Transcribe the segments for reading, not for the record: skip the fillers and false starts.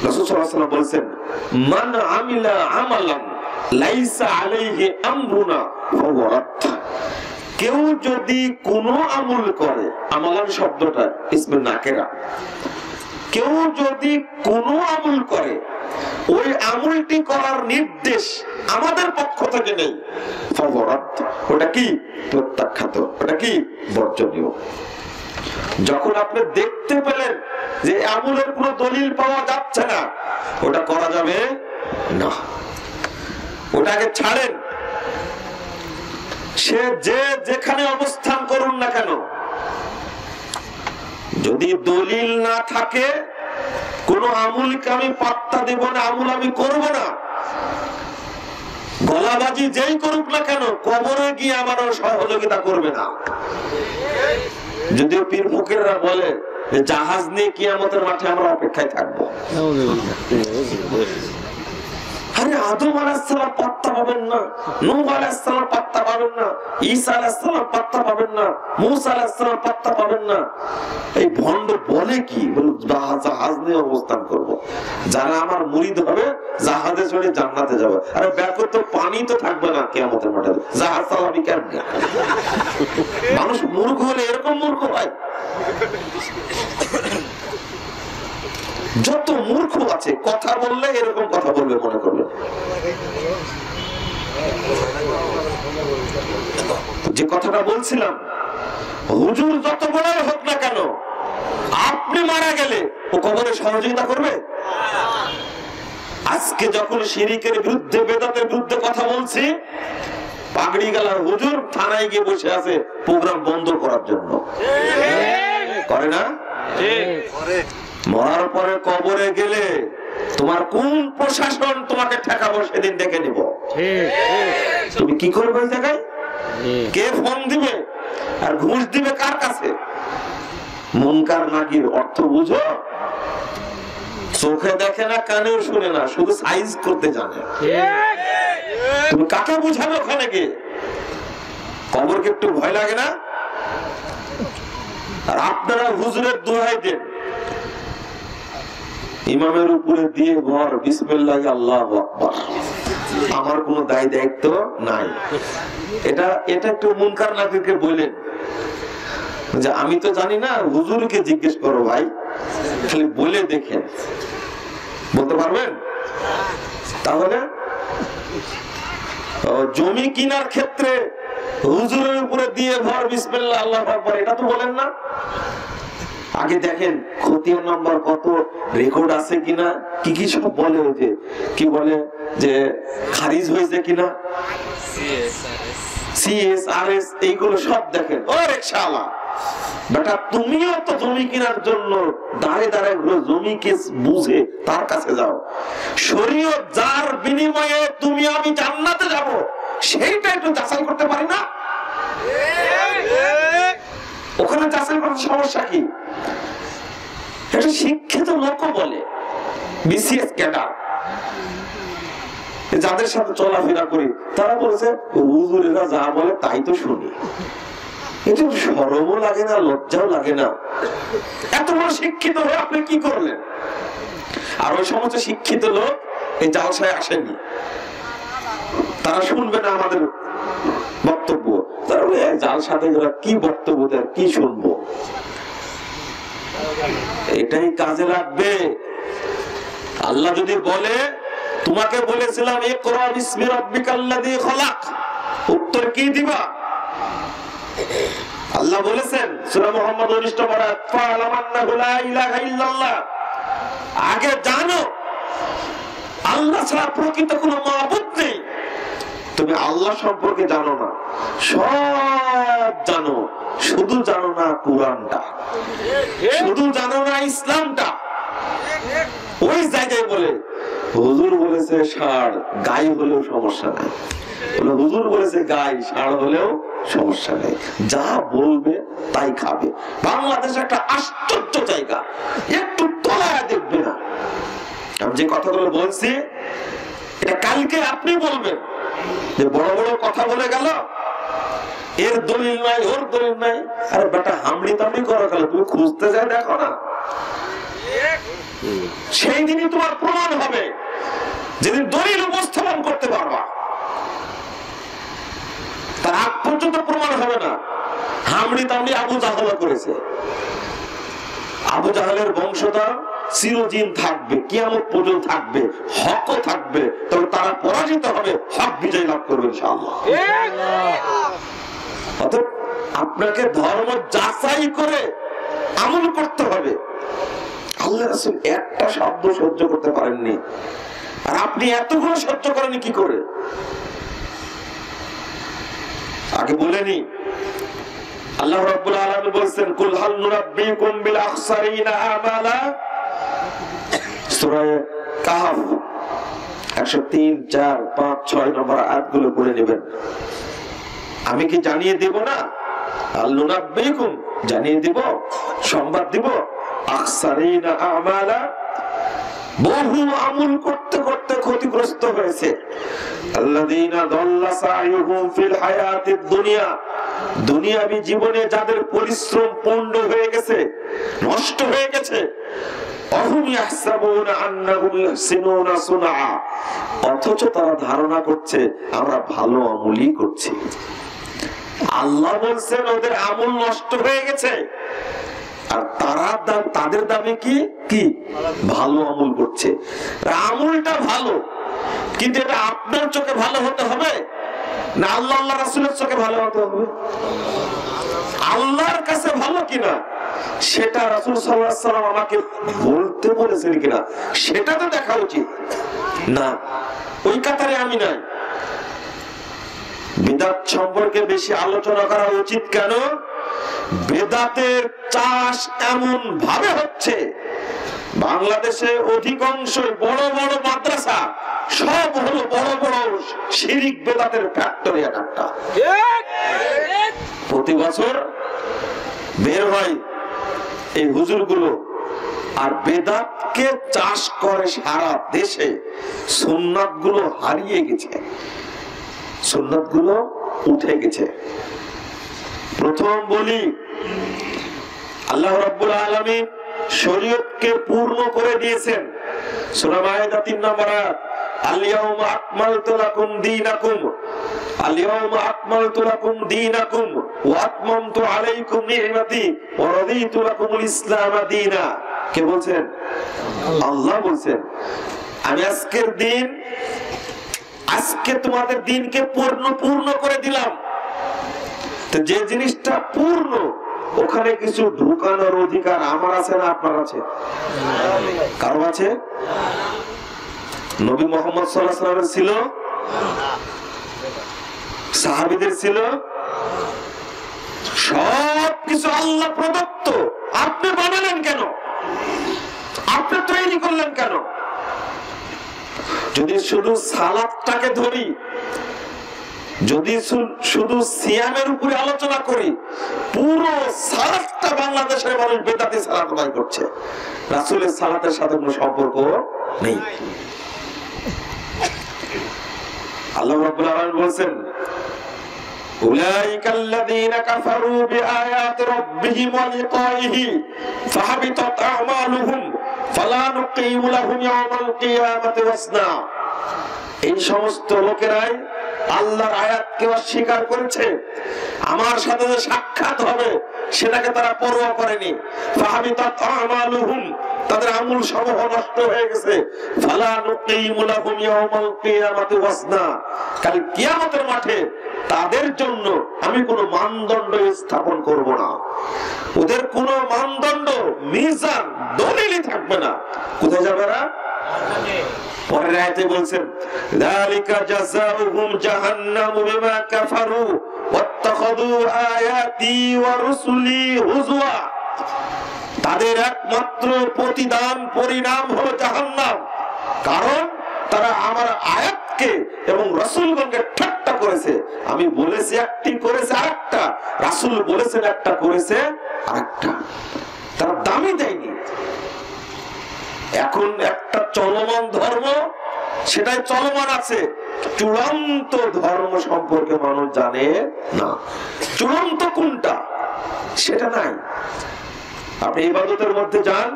রাসূল সাল্লাল্লাহু আলাইহি ওয়াসাল্লাম বলেছেন, মান আমিলা আমালান লাইসা আলাইহি আমরুনা ফাহুয়া রাদ। কেউ যদি কোনো আমল করে, আমালান শব্দটা ইসমে নাকেরা, কেউ যদি কোনো আমল করে ওই আমলটি করার নির্দেশ আমাদের পক্ষ থেকে নেই, ফাহুয়া রাদ, ওটা কি প্রত্যাখ্যাত, ওটা কি বর্জনীয়। যখন আপনি দেখতে পেলেন যে আমলের কোনো দলিল পাওয়া যাচ্ছে না, ওটা করা যাবে না, ওটাকে ছাড়েন। সে যে যেখানে অবস্থান করুন না কেন, যদি দলিল না থাকে কোন আমলকে আমি পাত্তা দেব না, আমল আমি করব না। গলাবাজি যেই করুক না কেন, কবরে গিয়ে আমারও সহযোগিতা করবে না। যদিও পীর ফকিররা বলে যে জাহাজ নিয়ে কিয়ামতের মাঠে আমরা অপেক্ষায় থাকবো। আরে আদম আলাইহিস সালাম পাত্তা পাবেন না, নূহ আলাইহিস সালাম পাত্তা পাবেন না, ঈসা আলাইহিস সালাম পাত্তা পাবেন না, মূসা আলাইহিস সালাম পাত্তা পাবেন না। এই ভণ্ড বলে কি, বলে জাহাজ নিয়ে অবস্থান করব, যারা আমার মুরিদ হবে জাহাজে চড়ে জান্নাতে যাবে। আরে ব্যাকর তো পানি তো থাকবে না কিয়ামতের মাঠে, জাহাজ চালাবি কেমনে? মানুষ মূর্খ হলে এরকম মূর্খ হয়। যত মূর্খ আছে কথা বললে এরকম কথা বলবে মনে করবে। যে কথাটা বলছিলাম, হুজুর যত বড়ই হোক না কেন, আপনি মারা গেলে ও কবরে সহযোগিতা করবে? আজকে যখন শিরিকের বিরুদ্ধে, বেদাতের বিরুদ্ধে কথা বলছি, পাগড়ি গালার হুজুর থানায় গিয়ে বসে আছে প্রোগ্রাম বন্ধ করার জন্য, করে না? মরার পরে কবরে গেলে তোমার কোন প্রশাসন তোমাকে ঠেকাবো সেদিন দেখে নিব। তুমি কি করবে ওই জায়গায়? কে ফোন দিবে আর ঘুষ দিবে কার কাছে? মুনকার নাকির অর্থ বুঝো? চোখে দেখে না, কানেও শুনে না, শুধু সাইজ করতে জানে। তুমি কাকে বুঝাবে ওখানে গিয়ে? কবরকে একটু ভয় লাগে না? আর আপনারা হুজুরের দোহাই দেন, ইমামের উপরে দিয়ে ভর বিসমিল্লাহ আল্লাহু আকবার, আমার কোনো দায় দায়িত্ব নাই। এটা একটু মুনকার নাকিরকে বলেন যে আমি তো জানি না, হুজুরকে জিজ্ঞেস করো ভাই, খালি বলে দেখেন, বলতে পারবেন? তাহলে জমি কিনার ক্ষেত্রে হুজুরের উপরে দিয়ে ভর বিসমিল্লাহ আল্লাহু আকবার, এটা তো বলেন না। আগে দেখেন খতিয়ান নাম্বার কত, রেকর্ড আছে কিনা, কি কি সব বলে, যে কি বলে যে খারিজ হয়েছে কিনা, CSRS, এইগুলো সব দেখেন। ও রিকশাওয়ালা বেটা, তুমিও তো জমি কেনার জন্য দাঁড়িয়ে দাঁড়িয়ে জমি কেস বুঝে তার কাছে যাও। শরীয়ত যার বিনিময়ে তুমি আমি জান্নাতে যাব, সেইটা একটু যাচাই করতে পারি না? ওখানে যাচাই করার সমস্যা কি? এটা শিক্ষিত লোক বলে, BCS ক্যাডার, যাদের সাথে চলাফেরা করি, তারা বলেছে হুজুরেরা যা বলে তাই তো শুনি। এটা শরমও লাগে না, লজ্জাও লাগে না? এত বড় শিক্ষিত হয়ে আপনি কি করলেন? আর ওই সমস্ত শিক্ষিত লোক এই জালসায় আসেনি, তারা শুনবে না আমাদের বক্তব্য। তারা জালসাতে কি বক্তব্য দেয়, কি শুনবো? এটাই কাজে লাগবে। আল্লাহ যদি বলে, তোমাকে বলেছিলাম ইকরা বিসমি রাব্বিকাল্লাযী খলাক, উত্তর কি দিবা? আল্লাহ বলেছেন সূরা মুহাম্মদ 19 নম্বর আয়াত, ফা'লামান্নাহু লা ইলাহা ইল্লাল্লাহ, আগে জানো আল্লাহ ছাড়া প্রকৃত কোনো মাবুদ নেই। তুমি আল্লাহ সম্পর্কে জানো না, সব জানো, শুধু জানো না কোরআনটা, শুধু জানো না ইসলামটা। ওই জায়গায় বলে হুজুর বলেছে ষাঁড় গাই হলেও সমস্যা নাই, হুজুর বলেছে গাই ষাঁড় হলেও সমস্যা নেই, যা বলবে তাই খাবে। বাংলাদেশ একটা আশ্চর্য জায়গা, একটু তলায় দেখবে না। আমি যে কথাগুলো বলছি, এটা কালকে আপনি বলবেন যে বড় বড় কথা বলে গেল, এর দলিল নাই, ওর দলিল নাই। আরে বেটা, হামড়ি তামড়ি করো গেল, তুমি খুঁজতে যাও, দেখো না সেই দিনই তোমার প্রমাণ হবে, যেদিন দলিল উপস্থাপন করতে পারবা। তার আগ পর্যন্ত প্রমাণ হবে না। হামড়ি তামড়ি আবু জাহেল করেছে, আবু জাহেলের বংশধর চিরদিন থাকবে, কিয়ামত পর্যন্ত থাকবে, হকও থাকবে, তবে তারা পরাজিত হবে, হক বিজয় লাভ করবে ইনশাআল্লাহ। অতএব আপনাকে ধর্ম যাচাই করে আমল করতে হবে। আল্লাহ রাসূল একটা শব্দ সহ্য করতে পারেননি, আর আপনি এতগুলো সহ্য করেন কি করে? আগে বলেনি, আল্লাহ রাব্বুল আলামিন বলেন, কুল হাল নুরাব্বিকুম বিল আখসারিনা আমালা, সূরা কাহফ 103, 4, 5, 6 নম্বর আয়াতগুলো পড়ে নেবেন। আমি কি জানিয়ে দেব না? আল নুরাব্বিকুম, জানিয়ে দিব, সংবাদ দিব, আখসারিনা আমালা, বহু আমল করতে করতে ক্ষতিগ্রস্ত হয়েছে, আল্লাযীনা দাল্লা সাইয়ুহুম ফিল হায়াতিদ দুনিয়া, দুনিয়াবী জীবনে যাদের পরিশ্রম পণ্ড হয়ে গেছে, নষ্ট হয়ে গেছে, অহুম ইয়াহসাবুনা আন্নাহুম ইহসিনুনা সুনআ, অথচ তারা ধারণা করছে আমরা ভালো আমলই করছি। আল্লাহ বলছেন ওদের আমল নষ্ট হয়ে গেছে, আর তাদের দাবি কি কি ভালো আমল করছে। আমলটা ভালো, কিন্তু এটা আপনার চোখে ভালো হতে হবে না আল্লাহ আল্লাহ রাসূলের চোখে ভালো হতে হবে? আল্লাহর কাছে ভালো কিনা সেটা রাসূল সাল্লাল্লাহু আলাইহি ওয়াসাল্লাম আমাকে বলতে বলেছেন কিনা সেটা তো দেখা উচিত না। ওই কাতারে আমি নাই। বিদআত সম্পর্কে বেশি আলোচনা করা উচিত কেন? বেদাতের চাষ এমন ভাবে হচ্ছে, বাংলাদেশে অধিকাংশ বড় বড় মাদ্রাসা সব হলো বড় বড় শিরিক বেদাতের ফ্যাক্টরি। একটা প্রতি বছর বের হয় এই হুজুরগুলো, আর বেদাতকে চাষ করে সারা দেশে। সুন্নাত গুলো হারিয়ে গেছে, সুন্নাত গুলো উঠে গেছে। প্রথম বলি, আল্লাহ রাব্বুল আলামিন শরীয়তকে পূর্ণ করে দিয়েছেন। সূরা মায়েদা 3 নম্বর আয়াত, আল-ইয়াউমা আকমালতু লাকুম দীনাকুম, আল-ইয়াউমা আকমালতু লাকুম দীনাকুম ওয়া আতমামতু আলাইকুম নি'মাতি ওয়া রাদিতু লাকুমুল ইসলাম দীনা। কে বলছেন? আল্লাহ বলছেন, আমি আজকে তোমাদের দিনকে পূর্ণ করে দিলাম। তো যে জিনিসটা পূর্ণ, ওখানে কিছু ঢুকানোর অধিকার আমার আছে না আপনার আছে? কারো আছে? নবী মুহাম্মদ সাল্লাল্লাহু আলাইহি ওয়াসাল্লামের ছিল, সাহাবীদের ছিল, সবকিছু আল্লাহ প্রদত্ত। আপনি বানালেন কেন? আপনি তৈরি করলেন কেন? যদি শুধু সালাতটাকে ধরি, যদি শুধু সিয়ামের উপরে আলোচনা করি, পুরো সালাতটা বাংলাদেশের মানুষ বেদাতি সালাত আদায় করছে, রাসূলের সালাতের সাথে কোনো সম্পর্ক নেই। আল্লাহ রাব্বুল আলামিন বলেন, উলাইকাল্লাযীনা কাফারু বিআয়াতি রাব্বিহিম ওয়া লিকাইহি ফাহাবিতাত আ'মালুহুম ফালা নুকিমু লাহুম ইয়াওমাল কিয়ামাতি ওয়াসনা। এই সমস্ত লোকেরাই আল্লাহর আয়াতকে অস্বীকার করেছে, আমার সাথে যে সাক্ষাৎ হবে সেটাকে তারা পরোয়া করেনি। ফাহাবিতাত আমালুহুম, তাদের আমল সমূহ নষ্ট হয়ে গেছে। ফালা নুকিমু লাহুম ইয়াওমাল কিয়ামাতি ওয়াসনা, কাল কিয়ামতের মাঠে তাদের জন্য আমি কোনো মানদণ্ড স্থাপন করব না। ওদের কোনো মানদণ্ড, মিজান, দলিলই থাকবে না। কোথায় যাবে না? পরের আয়াতে বলছেন, যালিকা জাযাউহুম জাহান্নামু বিমা কাফারু ওয়াত্তাখাযু আয়াতি ওয়া রুসুলি হুজওয়া। তাদের একমাত্র প্রতিদান, পরিণাম হলো জাহান্নাম, কারণ তারা আমার আয়াতকে এবং রাসূলগণকে ঠাট্টা করেছে। আমি বলেছি একটি, করেছে আরেকটা, রাসূল বলেছেন একটা, করেছে আরেকটা। তারা দামই দেয়নি। এখন একটা চলমান ধর্ম, সেটাই চলমান আছে। চূড়ান্ত ধর্ম সম্পর্কে মানুষ জানে না। চূড়ান্ত কোনটা সেটা নাই। আপনি ইবাদতের মধ্যে যান,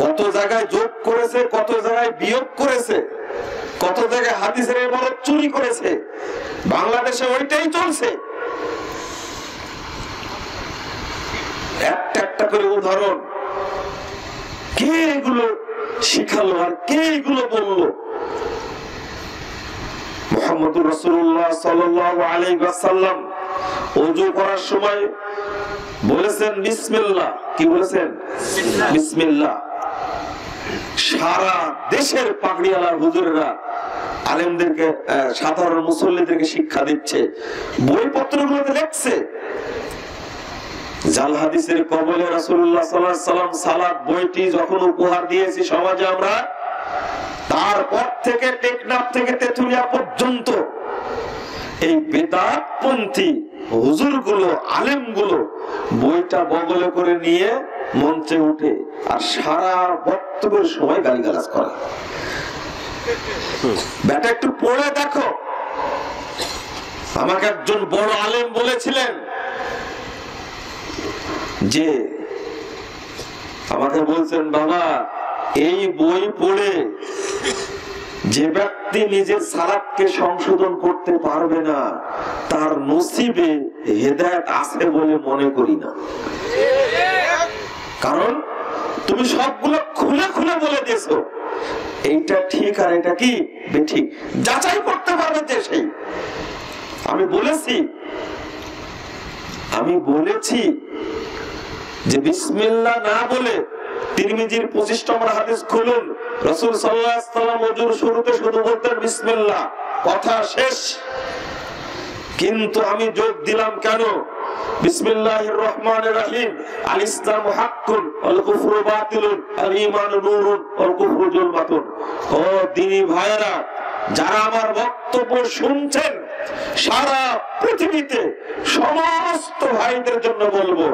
কত জায়গায় যোগ করেছে, কত জায়গায় বিয়োগ করেছে, কত জায়গায় হাদিসের ইবারত চুরি করেছে। বাংলাদেশে ওইটাই চলছে। একটা একটা করে উদাহরণ, কে এগুলো শিখালো আর কে এগুলো বললো? মুহাম্মদুর রাসূলুল্লাহ সাল্লাল্লাহু আলাইহি ওয়াসাল্লাম ওযু করার সময় বলেছেন বিসমিল্লাহ। কি বলেছেন? বিসমিল্লাহ। সারা দেশের পাগড়িওয়ালার হুজুরেরা আলেমদেরকে, সাধারণ মুসল্লিদেরকে শিক্ষা দিচ্ছে, বইপত্রগুলোতে লেখছে। জাল হাদিসের কবলে রাসূলুল্লাহ সাল্লাল্লাহু আলাইহি ওয়াসাল্লাম সালাত বইটি যখন উপহার দিয়েছি সমাজে আমরা, তারপর থেকে টেকনাফ থেকে তেতুলিয়া পর্যন্ত এই বেদাতপন্থী হুজুরগুলো, আলেমগুলো বইটা বগলে করে নিয়ে মঞ্চে উঠে আর সারা বক্তব্যের সময় গালিগালাজ করে। বেটা একটু পড়ে দেখো। আমাকে একজন বড় আলেম বলেছিলেন যে, আমাকে বলছেন, বাবা এই বই পড়ে যে ব্যক্তি নিজের সালাতকে সংশোধন করতে পারবে না তার নসিবে হেদায়েত আছে বলে মনে করি না। কারণ তুমি সবগুলো খুলে খুলে বলে দিয়েছো এইটা ঠিক আর এটা কি বেঠিক, যাচাই করতে পারবে যে সেই। আমি বলেছি যে বিসমিল্লাহ না বলে তিরমিজির 25 নম্বর হাদিস খুলুন, রাসূল সাল্লাল্লাহু আলাইহি ওয়াসাল্লাম ওযুর শুরুতে শুধু বলতেন বিসমিল্লাহ, কথা শেষ। কিন্তু আমি যোগ দিলাম কেন? বিসমিল্লাহির রহমানির রহিম, আল ইসলামু হাক্কুন ওয়াল কুফরু বাতিলুন, আল ঈমানু নূরুন ওয়াল কুফরু যুলমাতুন। ও দ্বীনি ভাইরা, যারা আমার বক্তব্য শুনছেন, সারা পৃথিবীতে সমস্ত ভাইদের জন্য বলবো,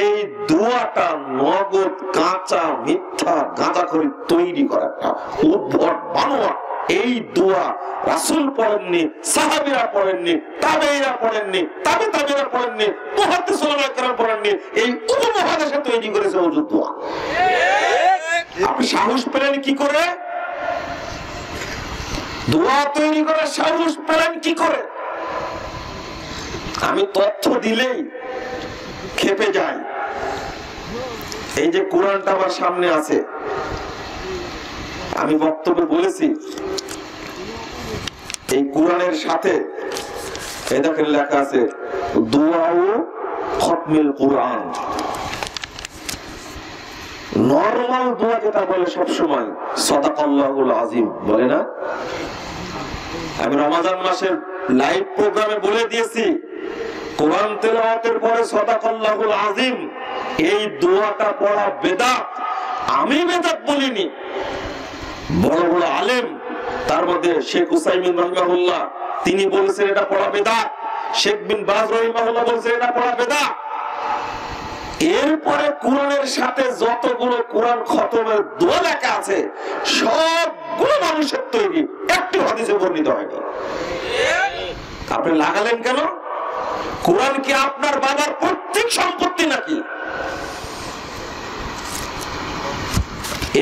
এই দোয়াটা নগদ কাঁচা মিথ্যা গাঁজাখড়ি তৈরি করা একটা উদ্ভট বানোয়াট। এই দোয়া রাসূল পড়েননি, সাহাবীরা পড়েননি, তাবেঈরা পড়েননি, তাবেঈরা পড়েননি, মুহাদ্দিস ওলামায়ে কেরাম পড়েননি। এই উপমহাদেশে তৈরি করেছে ওযুর দোয়া। আপনি সাহস পেলেন কি করে? দোয়া তৈরি করার সাহস পেলেন কি করে? আমি তথ্য দিলেই খেপে যাই। এই যে কোরআনটা আমার সামনে আছে, আমি বক্তব্যে বলেছি এই কোরআনের সাথে এই দেখেন লেখা আছে দুআউ খতমিল কোরআন। নরমাল দোয়া যেটা বলে সবসময় সাদাকাল্লাহুল আযীম বলে না? আমি রমজান মাসের লাইভ প্রোগ্রামে বলে দিয়েছি, কোরআন তেলাওয়াতের পরে সাদাকাল্লাহুল আযীম এই দোয়াটা পড়া বেদাত। আমি বেদাত বলিনি, বড় বড় আলেম, তার মধ্যে শেখ উসাইমিন রাহিমাহুল্লাহ তিনি বলেছেন এটা পড়া বেদাত, শেখ বিন বাজ রাহিমাহুল্লাহ বলেছেন এটা পড়া বেদাত। এরপরে কোরআনের সাথে যতগুলো কোরআন খতমের দোয়া লেখা আছে সবগুলো মানুষের তৈরি, একটি হাদিসে বর্ণিত হয়নি। আপনি লাগালেন কেন? কোরআন কি আপনার বাবার পৈতৃক সম্পত্তি নাকি?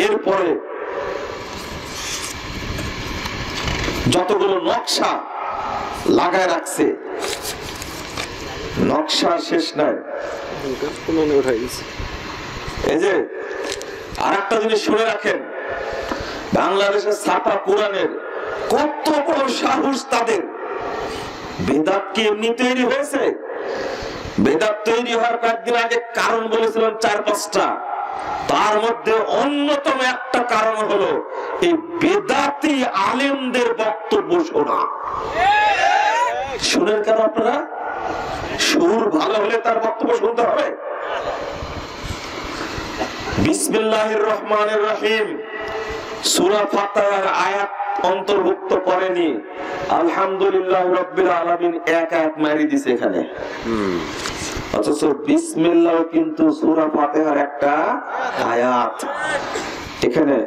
এরপরে যতগুলো নকশা লাগায় রাখছে, নকশা শেষ নাই। এই যে আরেকটা জিনিস শুনে রাখেন, বাংলাদেশের ছাপা কোরআনের কত বড় সাহস তাদের। বেদাত কি এমনি তৈরি হয়েছে? বেদাত তৈরি হওয়ার কয়েকদিন আগে কারণ বলেছিলাম 4-5টা। তার মধ্যে অন্যতম একটা কারণ হলো এই বেদাতি আলেমদের বক্তব্য শোনা। শুনেন কেন আপনারা? সুর ভালো হলে তার বক্তব্য শুনতে হবে। বিসমিল্লাহির রহমানির রহিম সূরা ফাতিহার আয়াত অন্তর্ভুক্ত করেনি, আলহামদুলিল্লাহ রাব্বিল আলামিন এক আয়াত মারি দিয়েছে এখানে। অথচ বিসমিল্লাহ কিন্তু সূরা ফাতিহার একটা আয়াত। এখানে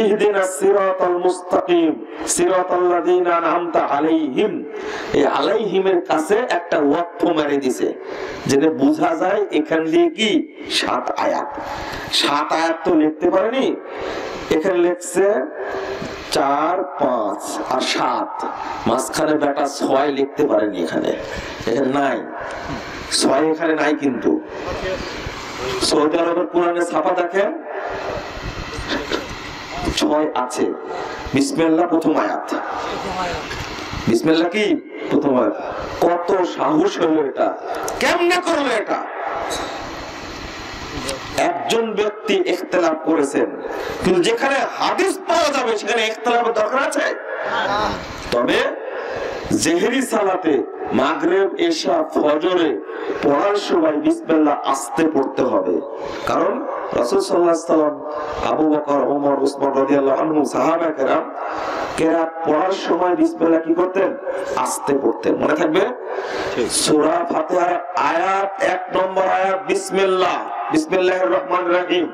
ইহদিনাস সিরাতাল মুস্তাকিম সিরাতাল্লাযীনা আন'আমতা আলাইহিম এই আলাইহিমের কাছে একটা ওয়াকফ মেরে দিছে, যেটা বোঝা যায় এখান দিয়ে কি 7 আয়াত। 7 আয়াত তো লিখতে পারেনি, এখানে লিখছে 4, 5 আর 7, মাঝখানে বেটা 6 লিখতে পারেনি, এখানে নাই 6, এখানে নাই। কিন্তু সৌদি আরবের কোরআনে ছাপা দেখেন 6 আছে। বিসমিল্লাহ প্রথম আয়াত, বিসমিল্লাহ কি প্রথম আয়াত। কত সাহস হলো এটা, কেমনে করলো এটা? একজন ব্যক্তি ইখতিলাফ করেছেন, কিন্তু যেখানে হাদিস পাওয়া যাবে সেখানে ইখতিলাফের দরকার আছে। তবে জেহরি সালাতে মাগরিব, ইশা, ফজরে পড়ার সময় বিসমিল্লাহ আস্তে পড়তে হবে, কারণ রাসূল সাল্লাল্লাহু আলাইহি ওয়াসাল্লাম, আবু বকর, ওমর, উসমান রাদিয়াল্লাহু আনহু সাহাবা কেরাম কেরাত পড়ার সময় বিসমিল্লাহ কি করতেন? আস্তে পড়তেন। মনে থাকবে সূরা ফাতিহার আয়াত 1 নম্বর আয়াত বিসমিল্লাহ, বিসমিল্লাহির রহমানির রহিম।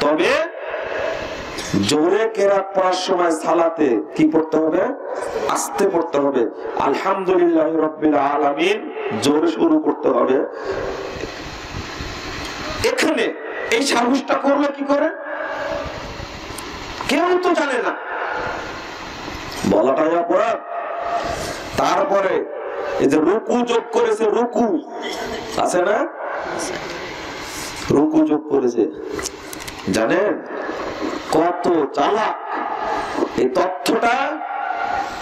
তবে জোরে কেরাত পড়ার সময় সালাতে কি পড়তে হবে? আস্তে পড়তে হবে। আলহামদুলিল্লাহি রাব্বিল আলামিন জোরে শুরু করতে হবে। এখানে এই সাহসটা করলো কি করে? কেউ তো জানে না, বলাটাই অপরাধ। তারপরে এই যে রুকু যোগ করেছে, রুকু আছে না, রুকু যোগ করেছে, জানেন কত চালাক! এই তথ্যটা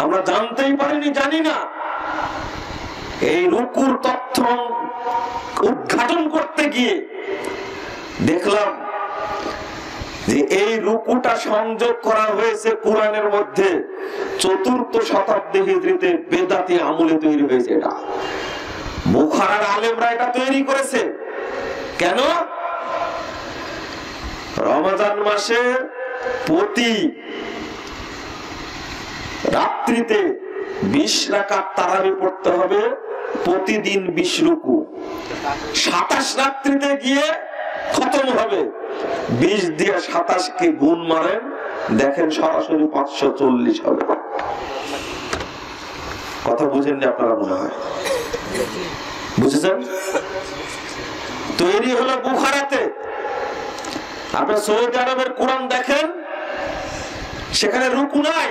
আমরা জানতেই পারিনি, জানি না। এই রুকুর তথ্য উদ্ঘাটন করতে গিয়ে দেখলাম যে এই রুকুটা সংযোগ করা হয়েছে কোরআনের মধ্যে 4th শতাব্দী হিজরিতে বেদাতি আমলে তৈরি হয়েছে। এটা বুখারার আলেমরা এটা তৈরি করেছে। কেন? রমজান মাসে প্রতি রাত্রিতে 20 রাকাত তারাবি পড়তে হবে, প্রতিদিন 20 রুকু। 27 রাত্রিতে গিয়ে খতম হবে। 20 দিয়ে 27 কে গুণ মারেন, দেখেন সরাসরি 540 হবে। কথা বুঝেননি আপনারা? মনে হয় বুঝেছেন। তৈরি হলো বুখারাতে। আপনার সৌদি আরবের কোরআন দেখেন, সেখানে রুকু নাই।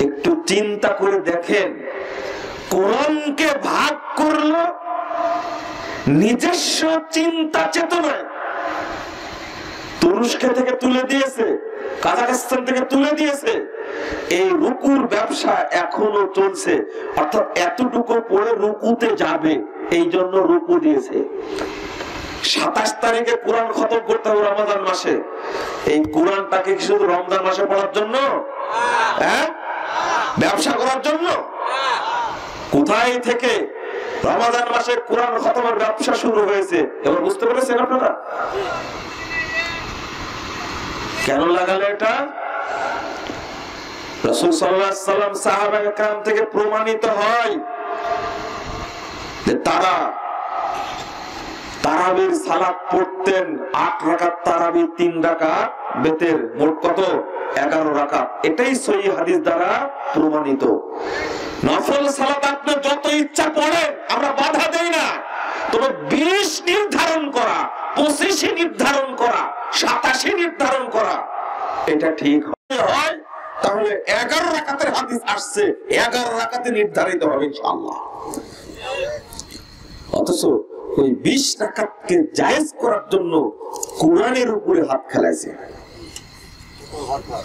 একটু চিন্তা করে দেখেন, কোরআনকে ভাগ করলো নিজস্ব চিন্তা চেতনায়। তুরস্ক থেকে তুলে দিয়েছে, কাজাখস্তান থেকে তুলে দিয়েছে। এই রুকুর ব্যবসা এখনো চলছে, অর্থাৎ এতটুকু পরে রুকুতে যাবে, এই জন্য রুকু দিয়েছে। 27 তারিখে কোরআন খতম করতে হবে রমজান মাসে। এই কোরআনটাকে শুধু রমজান মাসে পড়ার জন্য, ব্যবসা করার জন্য? কোথায় থেকে রমজান মাসে কোরআন খতমের ব্যবসা শুরু হয়েছে? এবার বুঝতে পেরেছেন আপনারা কেন লাগালে এটা? রাসূল সাল্লাল্লাহু আলাইহি ওয়াসাল্লাম সাহাবায়ে কেরাম থেকে প্রমাণিত হয় যে তারা তারাবির সালাত পড়তেন 8 রাকাত তারাবি, 3 রাকাত বেতের, মোট কত? 11 রাকাত। এটাই সহিহ হাদিস দ্বারা প্রমাণিত। নফল সালাত আপনি যত ইচ্ছা পড়েন, আমরা বাধা দেই না। তবে 20 নির্ধারণ করা, 25 নির্ধারণ করা, 27 নির্ধারণ করা, এটা ঠিক হয় তাহলে 11 রাকাতের হাদিস আসছে, 11 রাকাতে নির্ধারিত হবে ইনশাআল্লাহ। অথচ ওই 20 রাকাতকে জায়েজ করার জন্য কোরআনের উপরে হাত খেলাইছে।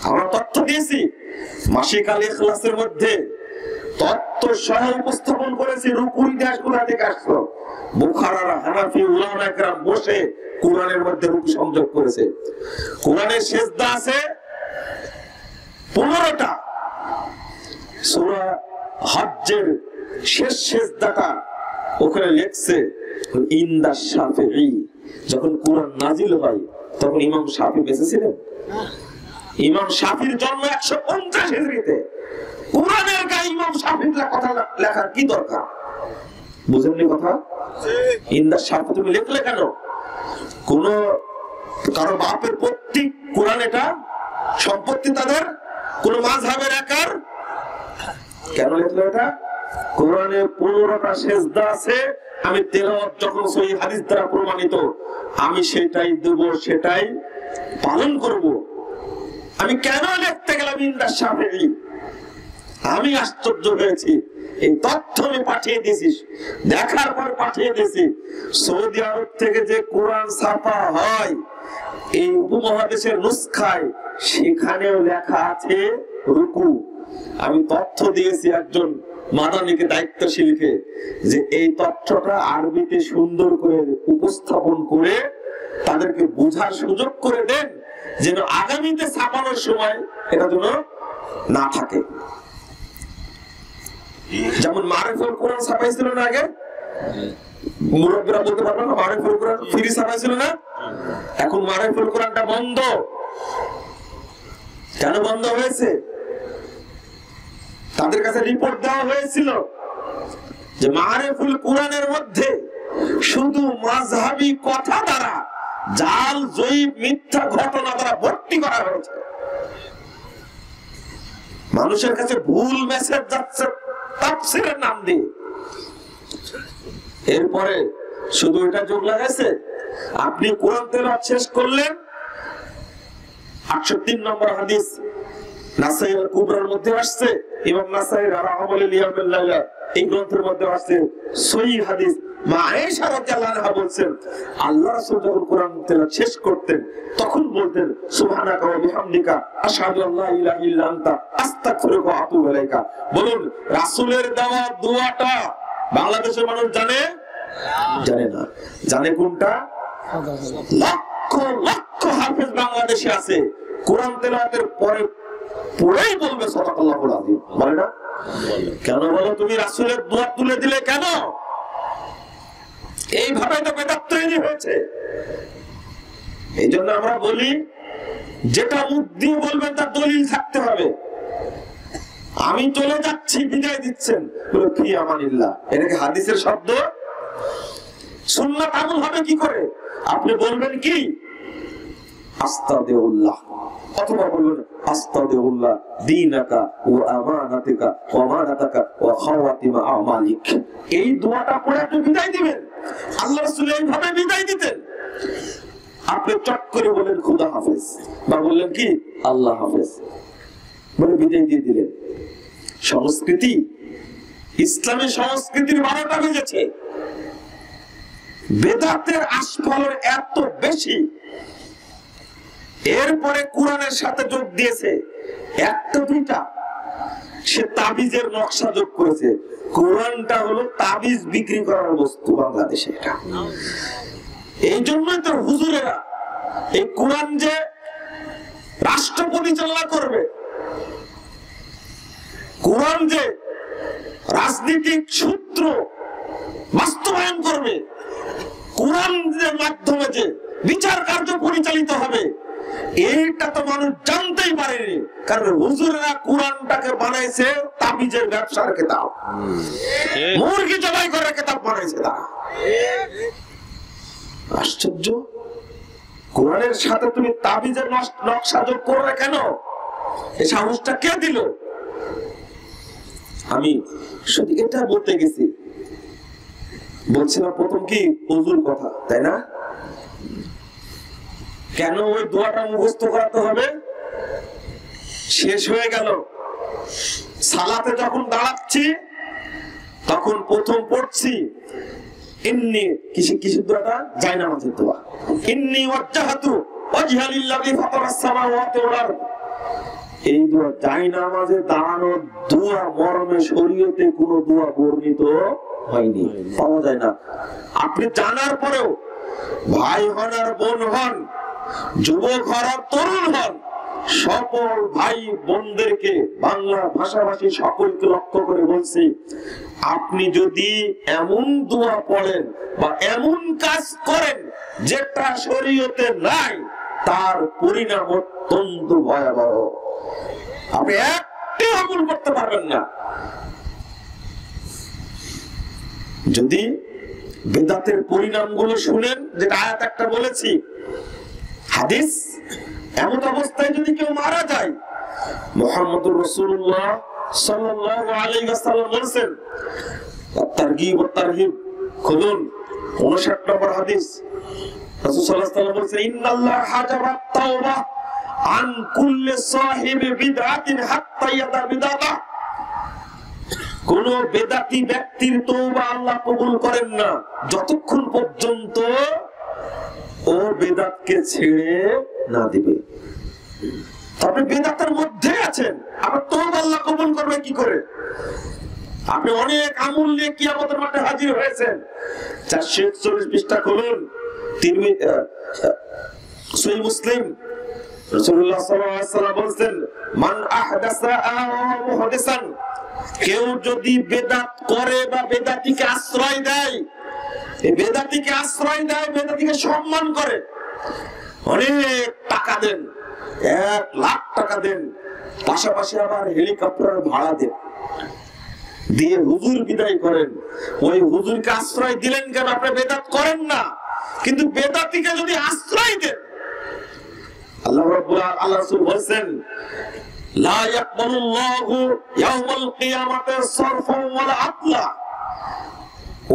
আমরা তথ্য দিয়েছি মাসিক আল ইখলাসের মধ্যে, তথ্য সহ উপস্থাপন করেছি। রুকুর ইতিহাস কোথা থেকে আসলো? বুখারার হানাফি উলামা কেরাম বসে কোরআনের মধ্যে রুকু সংযোগ করেছে। কোরআনের সিজদা আছে 15টা। সূরা হজ্জের শেষ সিজদাটা ওখানে লেখছে ইনদা শাফিঈ। যখন কোরআন নাজিল হয় তখন ইমাম শাফি বেঁচে ছিলেন? ইমাম শাফির জন্ম 150 হিজরিতে। কোরআনের গায়ে ইমাম শাফির কথা লেখার কি দরকার? বুঝেননি কথা? ইনদা শাফি তুমি লিখলে কেন? কোন কারো বাপের পৈতৃক কোরআন, এটা সম্পত্তি তাদের কোন মাযহাবের একার। কেন লিখলো এটা? কোরআনে 15টা সিজদা আছে, আমি তেলাওয়াত যখন সহিহ হাদিস দ্বারা প্রমাণিত আমি সেটাই দেব, সেটাই পালন করব। আমি কেন লিখতে গেলাম ইন্দা শাফিঈ? আমি আশ্চর্য হয়েছি, এই তথ্য আমি পাঠিয়ে দিয়েছিস, দেখার পর পাঠিয়ে দিয়েছি। সৌদি আরব থেকে যে কোরআন ছাপা হয় এই উপমহাদেশের নুসখায়, সেখানেও লেখা আছে রুকু। আমি তথ্য দিয়েছি একজন মাদানিকে, দায়িত্বশীলকে, যে এই তথ্যটা আরবিতে সুন্দর করে উপস্থাপন করে তাদেরকে বোঝার সুযোগ করে দেন, যেন আগামীতে ছাপানোর সময় এটা যেন না থাকে। যেমন মারিফুল কোরআন ছাপাইছিল না আগে, মুরব্বীরা বলতে পারবেন না, মারিফুল কোরআন ফ্রি ছাপাইছিল না? এখন মারিফুল কোরআনটা বন্ধ। কেন বন্ধ হয়েছে? তাদের কাছে রিপোর্ট দেওয়া হয়েছিল যে মারিফুল কোরআনের মধ্যে শুধু মাযহাবী কথা দ্বারা, জাল জয়ীব মিথ্যা ঘটনা দ্বারা ভর্তি করা হয়েছে। মানুষের কাছে ভুল মেসেজ যাচ্ছে তাফসীরের নাম দিয়ে। এরপরে শুধু এটা যোগ লাগাইছে, আপনি কোরআন তেলাওয়াত শেষ করলেন, 803 নম্বর হাদিস নাসাঈ আল কুবরার মধ্যে আসছে, ইমাম নাসাঈ রাহমাহুল্লাহ ইয়াউমুল লাইলা এই গ্রন্থের মধ্যে আসছে সহিহ হাদিস। মা আয়েশা রাদিয়াল্লাহু আনহা বলেন, আল্লাহ রাসূল যখন কোরআন তেলাওয়াত শেষ করতেন তখন বলতেন সুবহানাকা ওয়া বিহামদিকা আশহাদু আল্লা ইলাহা ইল্লা আনতা আস্তাগফিরুকা ওয়া আতুবু ইলাইকা। বলুন, রাসূলের দেওয়া দোয়াটা বাংলাদেশের মানুষ জানে? জানে না। জানে কোনটা? লক্ষ লক্ষ হাফেজ বাংলাদেশে আছে, কোরআন তেলাওয়াতের পরে পড়েই বলবে সাদাকাল্লাহুল আযীম, বলে না? কেন বলো? তুমি রাসূলের দোয়া তুলে দিলে কেন? এইভাবে তো বেদাত তৈরি হয়েছে। এই জন্য আমরা বলি, যেটা মুখ দিয়ে বলবেন তার দলিল থাকতে হবে। আমি চলে যাচ্ছি, বিদায় দিচ্ছেন, বলে ফি আমানিল্লাহ, এটা কি হাদিসের শব্দ? সুন্নাত আমল হবে কি করে? আপনি বলবেন কি আস্তাগফিরুল্লাহ, অথবা বলবেন আস্তাগফিরুল্লাহ দীনাকা ওয়া আমানাতিকা ওয়া আমানাতাকা ওয়া খাওয়াতিমা আমালিক। এই দোয়াটা পড়ে আপনি বিদায় দিবেন। আল্লাহ রাসূল এইভাবে বিদায় দিতেন। আপনি চট করে বলেন খোদা হাফেজ, বা বললেন কি আল্লাহ হাফেজ, বলে বিদায় দিয়ে দিলেন। সংস্কৃতি, ইসলামের সংস্কৃতির 12টা বেজেছে। বেদাতের আস্ফলন এত বেশি, এরপরে কোরআনের সাথে যোগ দিয়েছে একটা দুইটা, সে তাবিজের নকশা যোগ করেছে। কোরআনটা হলো তাবিজ বিক্রি করার বস্তু বাংলাদেশে। এটা এই জন্যই তো হুজুরেরা এই কোরআন যে রাষ্ট্র পরিচালনা করবে, কোরআন যে রাজনৈতিক সূত্র বাস্তবায়ন করবে, কোরআনের মাধ্যমে যে বিচার কার্য পরিচালিত হবে, এইটা তো মানুষ জানতেই পারেনি। কারণ হুজুরেরা কোরআনটাকে বানাইছে তাবিজের ব্যবসার কিতাব, মুরগি জবাই করার কিতাব বানাইছে তারা। আশ্চর্য! কোরআনের সাথে তুমি তাবিজের নকশা যোগ করবে কেন? এই সাহসটা কে দিল? আমি শুধু এটা বলতে গেছি, বলছিলাম প্রথম কি হুজুর কথা, তাই না? কেন ওই দোয়াটা মুখস্থ করাতে হবে? শেষ হয়ে গেল। সালাতে যখন দাঁড়াচ্ছি তখন প্রথম পড়ছি ইন্নী, কিসের দোয়াটা? জায়নামাজের দোয়া। ইন্নী ওয়াজ্জাহাতু ওয়াজহা লিল্লাযী ফাতারাস সামাওয়াতি ওয়াল আরদ। এই দোয়া জায়নামাজে দাঁড়ানোর দোয়া মরমে শরীয়তে কোনো দোয়া বর্ণিত হয়নি, পাওয়া যায় না। আপনি জানার পরেও ভাই হন আর বোন হন, যুবক হন আর তরুণ হন, সকল ভাই বোনদেরকে, বাংলা ভাষাভাষী সকলকে লক্ষ্য করে বলছি, আপনি যদি এমন দোয়া পড়েন বা এমন কাজ করেন যেটা শরীয়তে নাই, তার পরিণাম অত্যন্ত ভয়াবহ। আপনি একটি আমল করতে পারবেন না। যদি বেদাতের পরিণামগুলো শুনেন, যেটা আয়াত একটা বলেছি, হাদিস, এমন অবস্থায় যদি কেউ মারা যায় মুহাম্মদুর রাসূলুল্লাহ সাল্লাল্লাহু আলাইহি ওয়াসাল্লাম বলেন, তারগীব ও তারহিব খুলুন 59 নম্বর হাদিস। রাসূল সাল্লাল্লাহু আলাইহি ওয়াসাল্লাম বলেন, ইন্নাল্লাহ হাজারা তাওবা আন কুল্লি সাহিবি বিদআতিন হাত্তা ইয়াদা বিদআতা। কোন বেদাতি ব্যক্তির তওবা আল্লাহ কবুল করেন না যতক্ষণ পর্যন্ত ও বেদাতকে ছেড়ে না দিবে। আপনি বেদাতের মধ্যে আছেন, আপনার তওবা আল্লাহ কবুল করবে কি করে? আপনি অনেক আমল নিয়ে কিয়ামতের মাঠে হাজির হয়েছেন। 441 পৃষ্ঠা খুলুন, সহিহ মুসলিম। রাসূলুল্লাহ সাল্লাল্লাহু আলাইহি ওয়াসাল্লাম বলেন, মান আহদাসা আও মুহদিসান, কেউ যদি বেদাত করে বা বেদাতিকে আশ্রয় দেয়, এই বেদাতিকে আশ্রয় দেয়, বেদাতিকে সম্মান করে, অনেক টাকা দেন, 1 লাখ টাকা দেন, পাশাপাশি আবার হেলিকপ্টার ভাড়া দেন, দিয়ে হুজুর বিদায় করেন। ওই হুজুরকে আশ্রয় দিলেন কেন? আপনি বেদাত করেন না, কিন্তু বেদাতিকে যদি আশ্রয় দেন, আল্লাহ রাসূল বলেন, লা ইয়াকবালুল্লাহু ইয়াওমাল কিয়ামাতি সারফান ওয়ালা আদলা।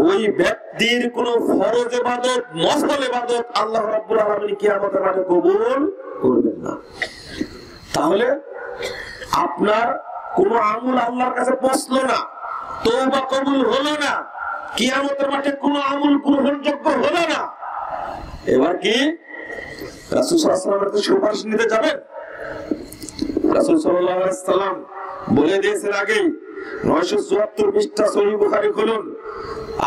ওই ব্যক্তির কোন ফরজ ইবাদত, নফল ইবাদত আল্লাহ রাব্বুল আলামিন কিয়ামতের মাঠে কবুল করবেন না। তাহলে আপনার কোন আমল আল্লাহর কাছে পৌঁছলো না, তওবা কবুল হলো না, কিয়ামতের মাঠে কোন আমল গ্রহণযোগ্য হলো না। এবার কি রাসূল সাল্লাল্লাহু আলাইহি ওয়াসাল্লামের সুপারিশ নিতে যাবেন? রাসূল সাল্লাল্লাহু আলাইহি ওয়াসাল্লাম বলে দিয়েছেন আগেই, 974 পৃষ্ঠা সহিহ বুখারী খুলুন।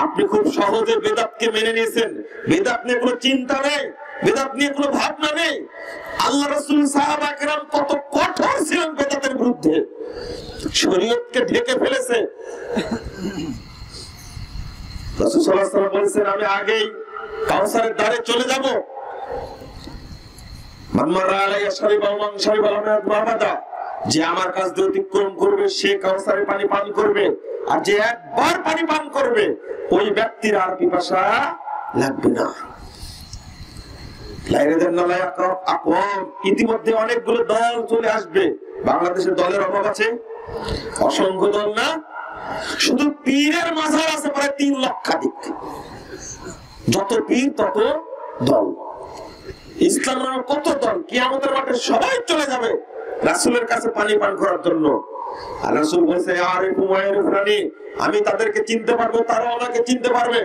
আপনি খুব সহজে বেদাতকে মেনে নিয়েছেন, বেদাত নিয়ে কোনো চিন্তা নেই, বেদাত নিয়ে কোনো ভাবনা নেই। আল্লাহ রাসূল সাহাবা কেরাম কত কঠোর ছিলেন বেদাতের বিরুদ্ধে, শরীয়তকে ঢেকে ফেলেছে। রাসূল সাল্লাল্লাহু আলাইহি ওয়াসাল্লাম বলেছেন, আমি আগেই কাউসারের দ্বারে চলে যাব। যে আমার কাছ দিয়ে অতিক্রম করবে সে কাউসারের পানি পান করবে, আর যে একবার পানি পান করবে ওই ব্যক্তির আর পিপাসা লাগবে না। ইতিমধ্যে অনেকগুলো দল চলে আসবে। বাংলাদেশের দলের অভাব আছে, অসংখ্য দল না, শুধু পীরের মাঝার আছে প্রায় 3 লক্ষাধিক। যত পীর তত দল। ইসলামের কত দল, কিয়ামতের মাঠে সবাই চলে যাবে রাসূলের কাছে পানি পান করার জন্য। আর রাসূল বলেছে, আরিফু ওয়া ইয়ারিফুনি, আমি তাদেরকে চিনতে পারবো, তারাও আমাকে চিনতে পারবে।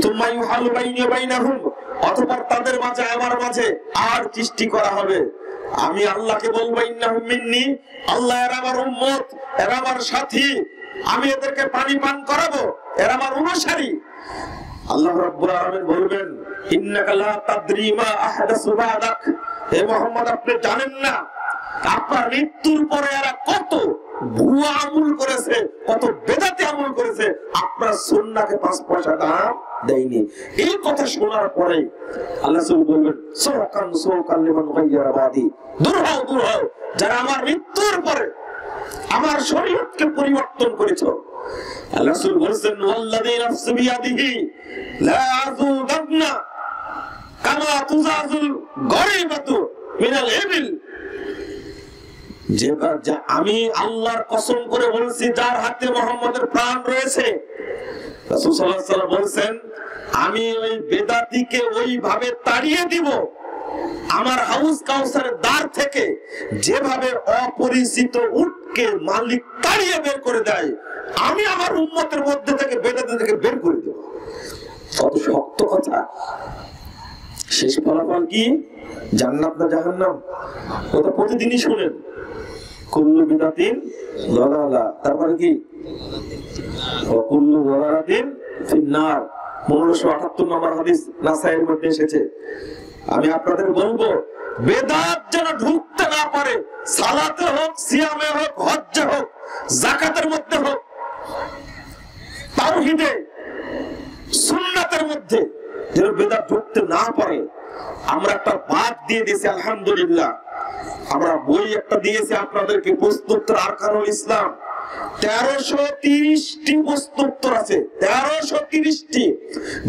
তুম্মা ইউহালু বাইনি ওয়া বাইনাহুম, অতঃপর তাদের মাঝে আমার মাঝে আর সৃষ্টি করা হবে। আমি আল্লাহকে বলবো, ইন্নাহুম মিন্নি, আল্লাহ এরা আমার উম্মত, এরা আমার সাথী, আমি এদেরকে পানি পান করাবো, এরা আমার অনুসারী। আল্লাহ রাব্বুল আলামিন বলবেন, ইন্নাকা লা তাদরি মা আহদাসু বাদাক, হে মুহাম্মদ আপনি জানেন না আপনার মৃত্যুর পরে এরা কত ভুয়া আমল করেছে, কত বেদাতি আমল করেছে, আপনার সুন্নাহকে 5 পয়সা দাম দেয়নি। এই কথা শোনার পরে আল্লাহ রাসূল বলবেন, সুকান সুকান লিমান গায়্যারা বাদি, দূর হও দূর হও যারা আমার মৃত্যুর পরে আমার শরীয়তকে পরিবর্তন করেছো। আল্লাহ রাসূল বলেছেন, ওয়াল্লাযী নাফসু বিয়াদিহি লা আযুদান্না কামা তুজাজুল গরিবাতু মিনাল ইবিল। যে আমি আল্লাহর কসম করে বলছি, যার হাতে মুহাম্মদের প্রাণ রয়েছে, রাসূল সাল্লাল্লাহু আলাইহি ওয়াসাল্লাম বলেছেন, আমি ওই বেদাতিকে ওইভাবে তাড়িয়ে দিব, আমার হাউস কাউসারের দ্বার থেকে যেভাবে অপরিচিত উটকে মালিক তাড়িয়ে বের করে দেয়, আমি আমার উম্মতের মধ্যে থেকে বেদাতিদেরকে বের করে দেব। কত শক্ত কথা। শেষ ফলাফল কি? জান্নাত না জাহান্নাম? কথা প্রতিদিনই শুনেন, কুল্লু বিদাতিন দালালা, তারপরে কি ওয়া কুল্লু দালালাতিন ফিন্নার। 1578 নম্বর হাদিস নাসাইয়ের মধ্যে এসেছে। আমি আপনাদের বলবো, বেদাত যেন ঢুকতে না পারে, সালাতে হোক, সিয়ামে হোক, হজ্জে হোক, যাকাতের মধ্যে হোক, তাওহীদে, সুন্নাতের মধ্যে যেন বেদাত ঢুকতে না পারে। আমরা একটা বাদ দিয়ে দিয়েছি, আলহামদুলিল্লাহ। আমরা বই একটা দিয়েছি আপনাদেরকে, প্রশ্নোত্তর আরকানুল ইসলাম। 1330টি প্রশ্নোত্তর আছে, 1330টি,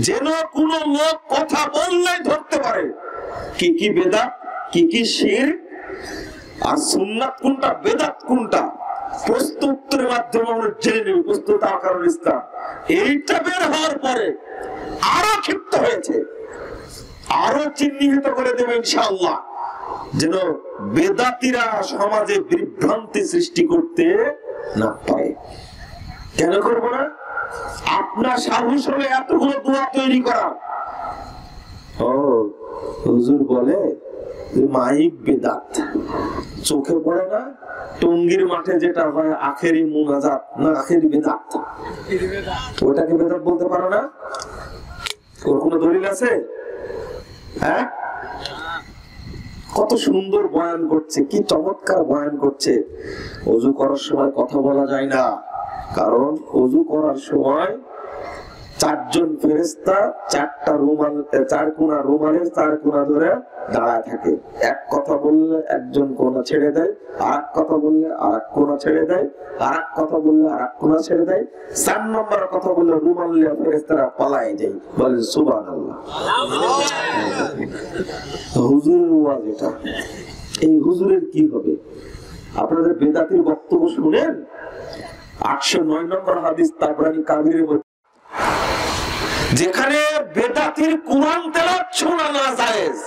যেন কোন লোক কথা বললেই ধরতে পারে কি কি বেদাত, কি কি শিরক, আর সুন্নাত কোনটা বেদাত কোনটা প্রশ্ন উত্তরের মাধ্যমে আমরা জেনে নেব। প্রস্তুত আকারুল ইসলাম এইটা বের হওয়ার পরে আরো ক্ষিপ্ত হয়েছে, আরো চিহ্নিত করে দেবে ইনশাআল্লাহ, যেন বেদাতিরা সমাজে বিভ্রান্তি সৃষ্টি করতে না পারে। কেন করবো না? আপনার সাহস হলে এতগুলো দোয়া তৈরি করা। ও হুজুর বলে মাইক বেদাত, চোখে পড়ে না? টঙ্গীর মাঠে যেটা হয় আখেরি মুনাজাত না আখেরি বেদাত, ওটাকে বেদাত বলতে পারো না? ওর কোনো দলিল আছে? হ্যাঁ, কত সুন্দর বয়ান করছে, কি চমৎকার বয়ান করছে। ওযু করার সময় কথা বলা যায় না, কারণ ওযু করার সময় চারজন ফেরেশতা চারটা রুমাল, চার কোনা রুমালের চার কোনা ধরে দাঁড়ায় থাকে। এক কথা বললে একজন কোনা ছেড়ে দেয়, আর এক কথা বললে আর এক কোনা ছেড়ে দেয়, আর এক কথা বললে আর এক কোনা ছেড়ে দেয়, 4 নম্বরের কথা বললে রুমাল নিয়ে ফেরেশতারা পালায় যায়। বলে সুবহানাল্লাহ। হুজুরের ওয়াজ এটা। এই হুজুরের কি হবে? আপনাদের বেদাতির বক্তব্য শুনেন। 809 নম্বর হাদিস তাবরানী কাবিরের মধ্যে, যেখানে বেদাতির কুরআন তেলাওয়াত শোনা না জায়েজ,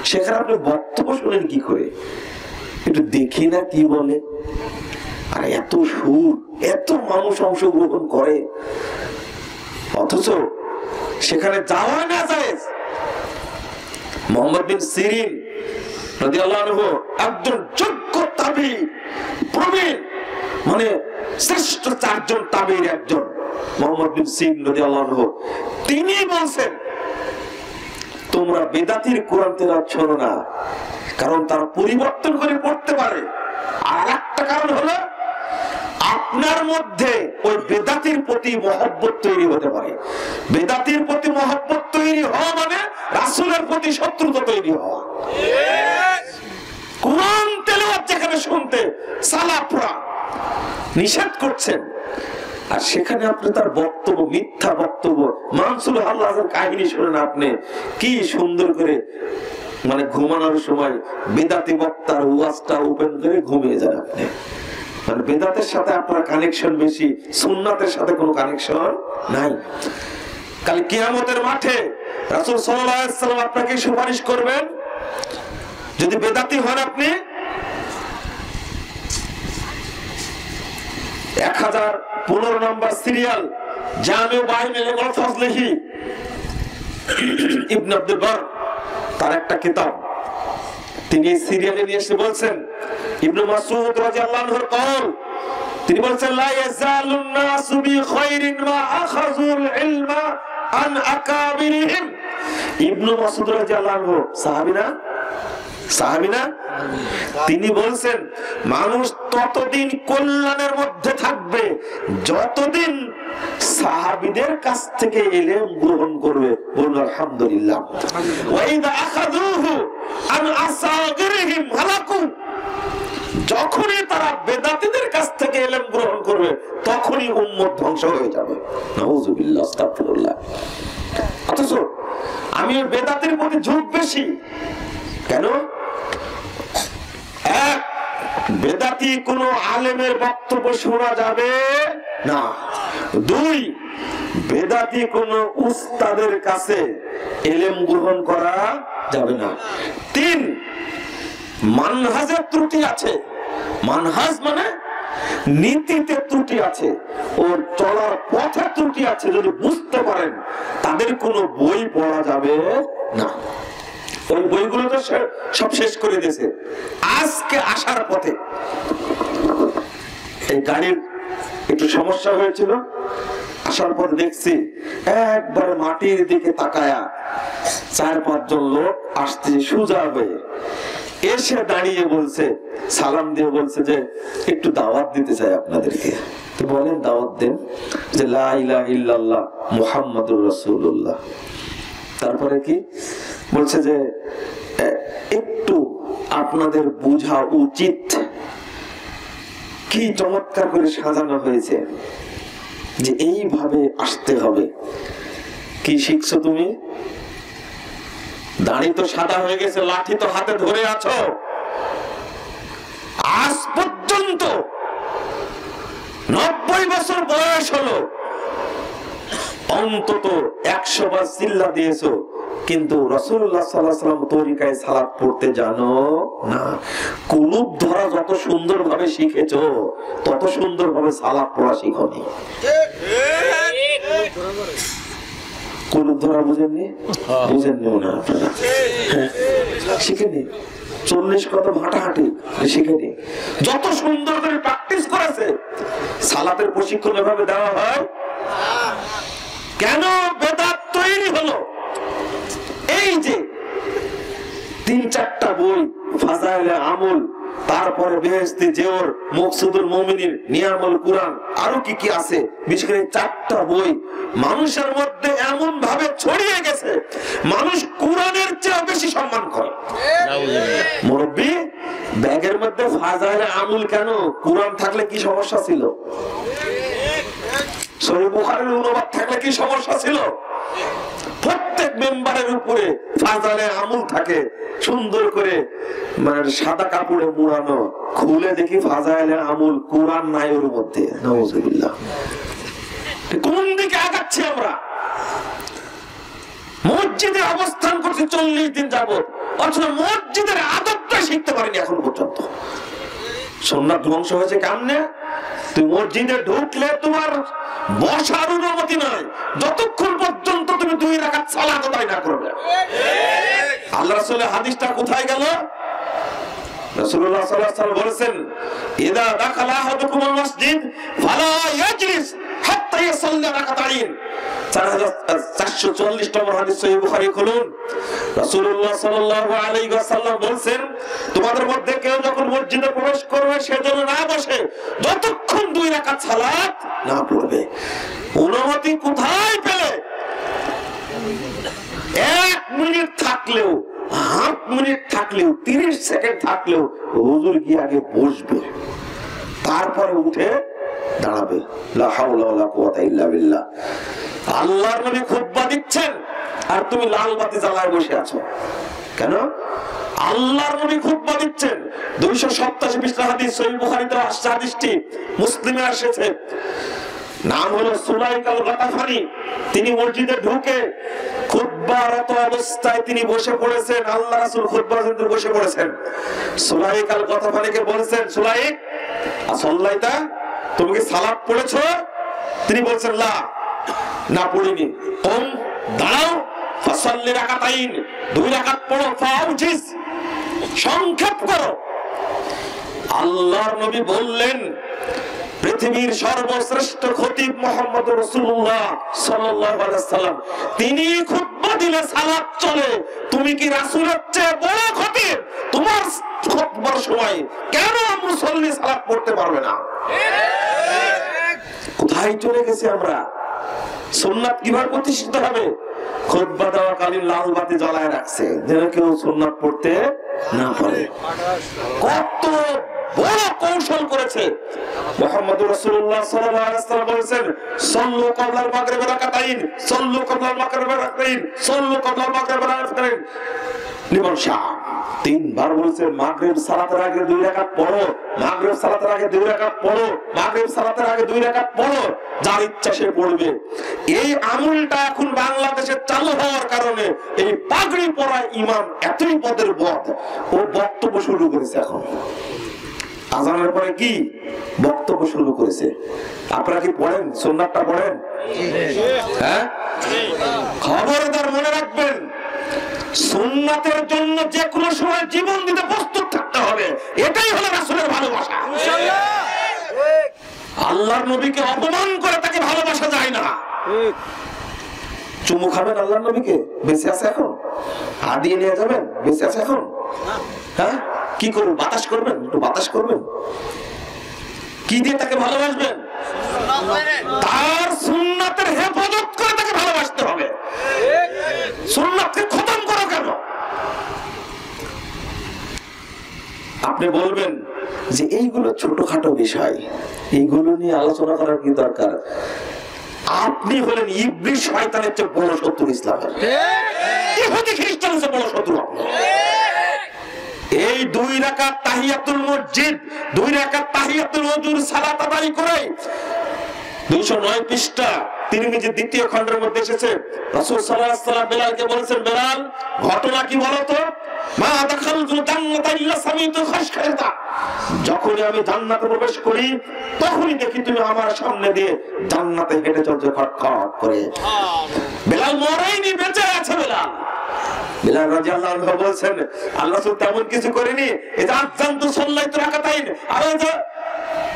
সেখানে আপনি বক্তব্য শুনেন কি করে? একটু দেখি না কি বলে। আর এত সুর, এত মানুষ অংশগ্রহণ করে, অথচ সেখানে যাওয়া না জায়েজ। মুহাম্মদ বিন সিরিন রাদিয়াল্লাহু আনহু একজন যোগ্য তাবী, প্রবীণ, মানে শ্রেষ্ঠ 4 জন তাবীর একজন মুহাম্মদ বিন সিরিন রাদিয়াল্লাহু আনহু, তিনি বলেন তোমরা বেদাতির কোরআন তেলাওয়াত শোনো না, কারণ তারা পরিবর্তন করে পড়তে পারে। আর একটা কারণ হলো আপনার মধ্যে ওই বেদাতির প্রতি মহব্বত তৈরি হতে পারে। বেদাতির প্রতি মহব্বত তৈরি হওয়া মানে রাসূলের প্রতি শত্রুতা তৈরি হওয়া। কোরআন তেলাওয়াত যেখানে শুনতে সালাফরা নিষেধ করছেন, আর সেখানে আপনি তার বক্তব্য, মিথ্যা বক্তব্য, মানসুর আল্লাহর কাহিনী শুনেন, আপনি কি সুন্দর করে, মানে ঘুমানোর সময় বেদাতি বক্তার ওয়াজটা ওপেন করে ঘুমিয়ে যান আপনি। মানে বেদাতের সাথে আপনার কানেকশন বেশি, সুন্নাতের সাথে কোনো কানেকশন নাই। কাল কিয়ামতের মাঠে রাসূল সাল্লাল্লাহু আলাইহি ওয়াসাল্লাম আপনাকে সুপারিশ করবেন যদি বেদাতি হন। আপনি 1015 নম্বর সিরিয়াল জামিউ বাইনুল ফাজলিহি ইবনে আব্দুল বার, তার একটা কিতাব, তিনি এই সিরিয়ালে নিয়ে এসে বলছেন ইবনে মাসউদ রাদিয়াল্লাহু আনহুর কওল, তিনি বলছেন লা ইয়াজালুন নাসু বিখাইরিন মা আখাযুল ইলমা আন আকাবিরিহিম। ইবনে মাসউদ রাদিয়াল্লাহু আনহু সাহাবী না? তিনি বলছেন মানুষ ততদিন কল্যাণের মধ্যে থাকবে যতদিন সাহাবীদের কাছ থেকে ইলম গ্রহণ করবে। বলুন আলহামদুলিল্লাহ। ওয়া ইযা আখাযুহু আন আসাগিরিহিম হালাকু, যখনই তারা বেদাতীদের কাছ থেকে ইলম গ্রহণ করবে তখনই উম্মত ধ্বংস হয়ে যাবে। নাউযুবিল্লাহ, আস্তাগফিরুল্লাহ। অথচ আমি বেদাতের প্রতি ঝোঁক বেশি। কেন? এক, বেদাতি কোন আলেমের বক্তব্য শোনা যাবে না। 2, বেদাতি কোন উস্তাদের কাছে ইলম গ্রহণ করা যাবে না। 3, মানহাজের ত্রুটি আছে। মানহাজ মানে নীতিতে ত্রুটি আছে, ওর চলার পথে ত্রুটি আছে। যদি বুঝতে পারেন তাদের কোনো বই পড়া যাবে না। ওই বইগুলো তো সব শেষ করে দিয়েছে। আজকে আসার পথে এই গাড়ির একটু সমস্যা হয়েছিল, আসার পর দেখছি একবার মাটির দিকে তাকায়া 4-5 জন লোক আসছে সোজা হয়ে, এসে দাঁড়িয়ে বলছে, সালাম দিয়ে বলছে যে একটু দাওয়াত দিতে চাই আপনাদেরকে। তো বলেন দাওয়াত দেন, যে লা ইলাহা ইল্লাল্লাহ মুহাম্মাদুর রাসূলুল্লাহ। তারপরে কি বলছে যে একটু আপনাদের বোঝা উচিত। কি চমৎকার করে সাজানো হয়েছে যে এইভাবে আসতে হবে। কি শিখছো তুমি? দাড়ি তো সাদা হয়ে গেছে, লাঠি তো হাতে ধরে আছো, পর্যন্ত 90 বছর বয়স হলো, অন্তত 100 বার সিল্লা দিয়েছো, কিন্তু রাসূলুল্লাহ সাল্লাল্লাহু আলাইহি ওয়াসাল্লাম তরিকায় সালাত পড়তে জানো না। কুলুব ধরা যত সুন্দর ভাবে শিখেছো, তত সুন্দর ভাবে সালাত পড়া শিখোনি। কুলুব ধরা বুঝেননি? বুঝেননি না আপনারা? শিখেনি। 40 কত হাঁটাহাঁটি শিখেনি। যত সুন্দর করে প্র্যাকটিস করেছে, সালাতের প্রশিক্ষণ এভাবে দেওয়া হয়। কেন বেদাত তৈরি হলো? এই যে 3-4টা বই, ফাজাইলে আমল, তারপরে বেহেশতি জেওর, মকসুদুল মুমিনিন, নিয়ামুল কুরআন, আরো কি কি আছে, বিশেষ করে 4টা বই মানুষের মধ্যে এমন ভাবে ছড়িয়ে গেছে, মানুষ কুরআনের চেয়ে বেশি সম্মান করে। মুরব্বি, ব্যাগের মধ্যে ফাজাইলে আমল কেন? কুরআন থাকলে কি সমস্যা ছিল? সহিহ বুখারীর অনুবাদ থাকলে কি সমস্যা ছিল? প্রত্যেক মেম্বারের উপরে ফাজাইলে আমল থাকে, সুন্দর করে মানে সাদা কাপড়ে মুড়ানো, খুলে দেখি ফাজাইলে আমল, কুরআন নাই ওর মধ্যে। নাউজুবিল্লাহ। কোন দিকে আগাচ্ছি আমরা? মসজিদে অবস্থান করছি 40 দিন যাবত, অথচ মসজিদের আদবটা শিখতে পারিনি এখন পর্যন্ত। সুন্নাত ধ্বংস হয়েছে কেমনে? তুই মসজিদে ঢুকলে তোমার বসার অনুমতি নয় যতক্ষণ পর্যন্ত তুমি 2 রাকাত সালাত আদায় না করবে। আল্লাহ রাসূলের হাদিসটা কোথায় গেল? রাসূলুল্লাহ সাল্লাল্লাহু আলাইহি ওয়াসাল্লাম বলেছেন, ইদা দাখালা আহাদুকুমুল মসজিদ ফালা ইয়াজলিস হাত্তা ইয়াসাল্লি রাকাতাইন। 444 নম্বর হাদিস, সহিহ বুখারী খুলুন। রাসূলুল্লাহ সাল্লাল্লাহু আলাইহি ওয়াসাল্লাম বলেন, তোমাদের মধ্যে কেউ যখন মসজিদে প্রবেশ করবে সেজন্য না বসে যতক্ষণ 2 রাকাত সালাত না পড়বে। অনুমতি কোথায় পেলে? 1 মিনিট থাকলেও, 1/2 মিনিট থাকলেও, 30 সেকেন্ড থাকলেও হুজুর গিয়ে আগে বসবে, তারপরে উঠে দাঁড়াবে। লা হাওলা ওয়ালা কুওয়াতা ইল্লা বিল্লাহ। আল্লাহর নবী খুতবা দিচ্ছেন আর তুমি লাল বাতি জ্বালায় বসে আছো কেন? আল্লাহর নবী খুতবা দিচ্ছেন। 287 পৃষ্ঠা হাদিস, সহিহ বুখারীতে আসছে হাদিসটি, মুসলিমে এসেছে। নাম হলো সুলাইক আল গাতাফানি। তিনি মসজিদে ঢুকে খুতবারত অবস্থায় তিনি বসে পড়েছেন, আল্লাহ রাসূল খুতবা দিতে বসে পড়েছেন। সুলাইক আল গাতাফানিকে বলেছেন, সুলাইক আসল্লাইতা, তুমি কি সালাত পড়েছো? তিনি বলছেন, লা, না পড়িনি। কম, দাঁড়াও, ফাসাল্লি রাকাতাইন, 2 রাকাত পড়ো, ফাউজিস, সংক্ষেপ করো। আল্লাহর নবী বললেন, পৃথিবীর সর্বশ্রেষ্ঠ খতিব মুহাম্মদ রাসূলুল্লাহ সাল্লাল্লাহু আলাইহি ওয়াসাল্লাম, তিনি খুতবা দিলে সালাত চলে। তুমি কি রাসূলের চেয়ে বড় খতিব? তোমার খুতবার সময় কেন মুসল্লি সালাত পড়তে পারবে না? কোথায় চলে গেছি আমরা? সুন্নাত কিভাবে প্রতিষ্ঠিত হবে? খুতবা দেওয়াকালীন লাল বাতি জ্বালায় রাখছে যেন কেউ সুন্নাত পড়তে না পারে। কত বড় কৌশল করেছে। মুহাম্মদুর রাসূলুল্লাহ সাল্লাল্লাহু আলাইহি ওয়াসাল্লাম বলেছেন, সাল্লু ক্বাবলাল মাগরিবি রাকাতাইন, সাল্লু ক্বাবলাল মাগরিবি রাকাতাইন, সাল্লু ক্বাবলাল মাগরিবি রাকাতাইন। লিমন শাহ 3 বার বলেছেন, মাগরিব সালাতের আগে 2 রাকাত পড়ো, মাগরিব সালাতের আগে 2 রাকাত পড়ো, মাগরিব সালাতের আগে 2 রাকাত পড়ো, যার ইচ্ছা সে পড়বে। এই আমলটা এখন বাংলাদেশে চালু হওয়ার কারণে এই পাগড়ি পরা ইমাম এতই পদের বদ, ও বক্তব্য শুরু করেছে। এখন আজানের পরে কি বক্তব্য শুরু করেছে। আপনারা কি পড়েন? সুন্নাতটা পড়েন? হ্যাঁ, খবরদার মনে রাখবেন, সুন্নাতের জন্য যে কোনো সময় জীবন দিতে প্রস্তুত থাকতে হবে। এটাই হলো রাসূলের ভালোবাসা। আল্লাহর নবীকে অপমান করে তাকে ভালোবাসা যায় না। চুমু খাবেন আল্লাহর নবীকে? বেঁচে আছে এখন? হাত দিয়ে নিয়ে যাবেন? বেঁচে আছে এখন? হ্যাঁ, কি করবেন? বাতাস করবেন? একটু বাতাস করবেন? কি দিয়ে তাকে ভালোবাসবেন? তার সুন্নাতের হেফাজত করে তাকে ভালোবাসতে হবে। সুন্নাতকে খতম করো কেন? আপনি বলবেন যে এইগুলো ছোটখাটো বিষয়, এইগুলো নিয়ে আলোচনা করার কি দরকার? আপনি হলেন ইবলিস শয়তানের চেয়ে বড় শত্রু ইসলামের। ইহুদি খ্রিস্টানের চেয়ে বড় শত্রু আপনি। এই 2 রাকাত তাহিয়াতুল মসজিদ, 2 রাকাত তাহিয়াতুল ওযুর সালাত আদায় করে 209 পৃষ্ঠা তিরমিজি দ্বিতীয় খণ্ডের মধ্যে এসেছে, রাসূল সাল্লাল্লাহু আলাইহি ওয়াসাল্লাম বেলালকে বলেছেন, বেলাল ঘটনা কি বলতো? মা দাখালতুল জান্নাতা ইল্লা সামিতু খাশখাশা, যখনই আমি জান্নাতে প্রবেশ করি তখনই দেখি তুমি আমার সামনে দিয়ে জান্নাতে হেঁটে চলছো খটখট করে। বেলাল মরেনি, বেঁচে আছে বেলাল। বেলাল রাদিয়াল্লাহু আনহু বলেন, আল্লাহ রাসূল তেমন কিছু করেনি, এটা আযানতু সাল্লাইতু রাকাতাইন, আর এটা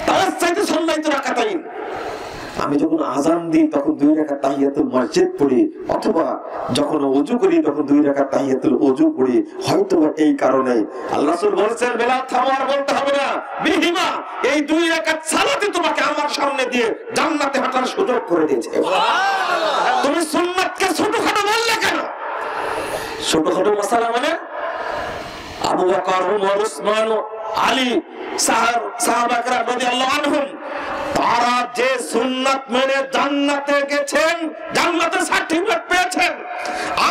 তাওয়াসসাইতু সাল্লাইতু রাকাতাইন, আমি যখন আযান দিই তখন 2 রাকাত তাহিয়াতুল মসজিদ পড়ি, অথবা যখন ওযু করি তখন 2 রাকাত তাহিয়াতুল ওযু পড়ি। হয়তোবা এই কারণে আল্লাহ রাসূল বলেন, বেলাল থামো, আর বলতে হবে না, বিহিমা, এই 2 রাকাত সালাতে তোমাকে আমার সামনে দিয়ে জান্নাতে হাঁটার সুযোগ করে দিয়েছে। সুবহানাল্লাহ। তুমি সুন্নাতকে ছোটখাটো বললে কেন? ছোটখাটো মাসালা মানে আবু বকর, ওমর, ওসমান, আলী, সাহাবায়ে রাদিয়াল্লাহু আনহুম, তারা যে সুন্নাত মেনে জান্নাতে গেছেন, জান্নাতে সার্টিফিকেট পেয়েছেন,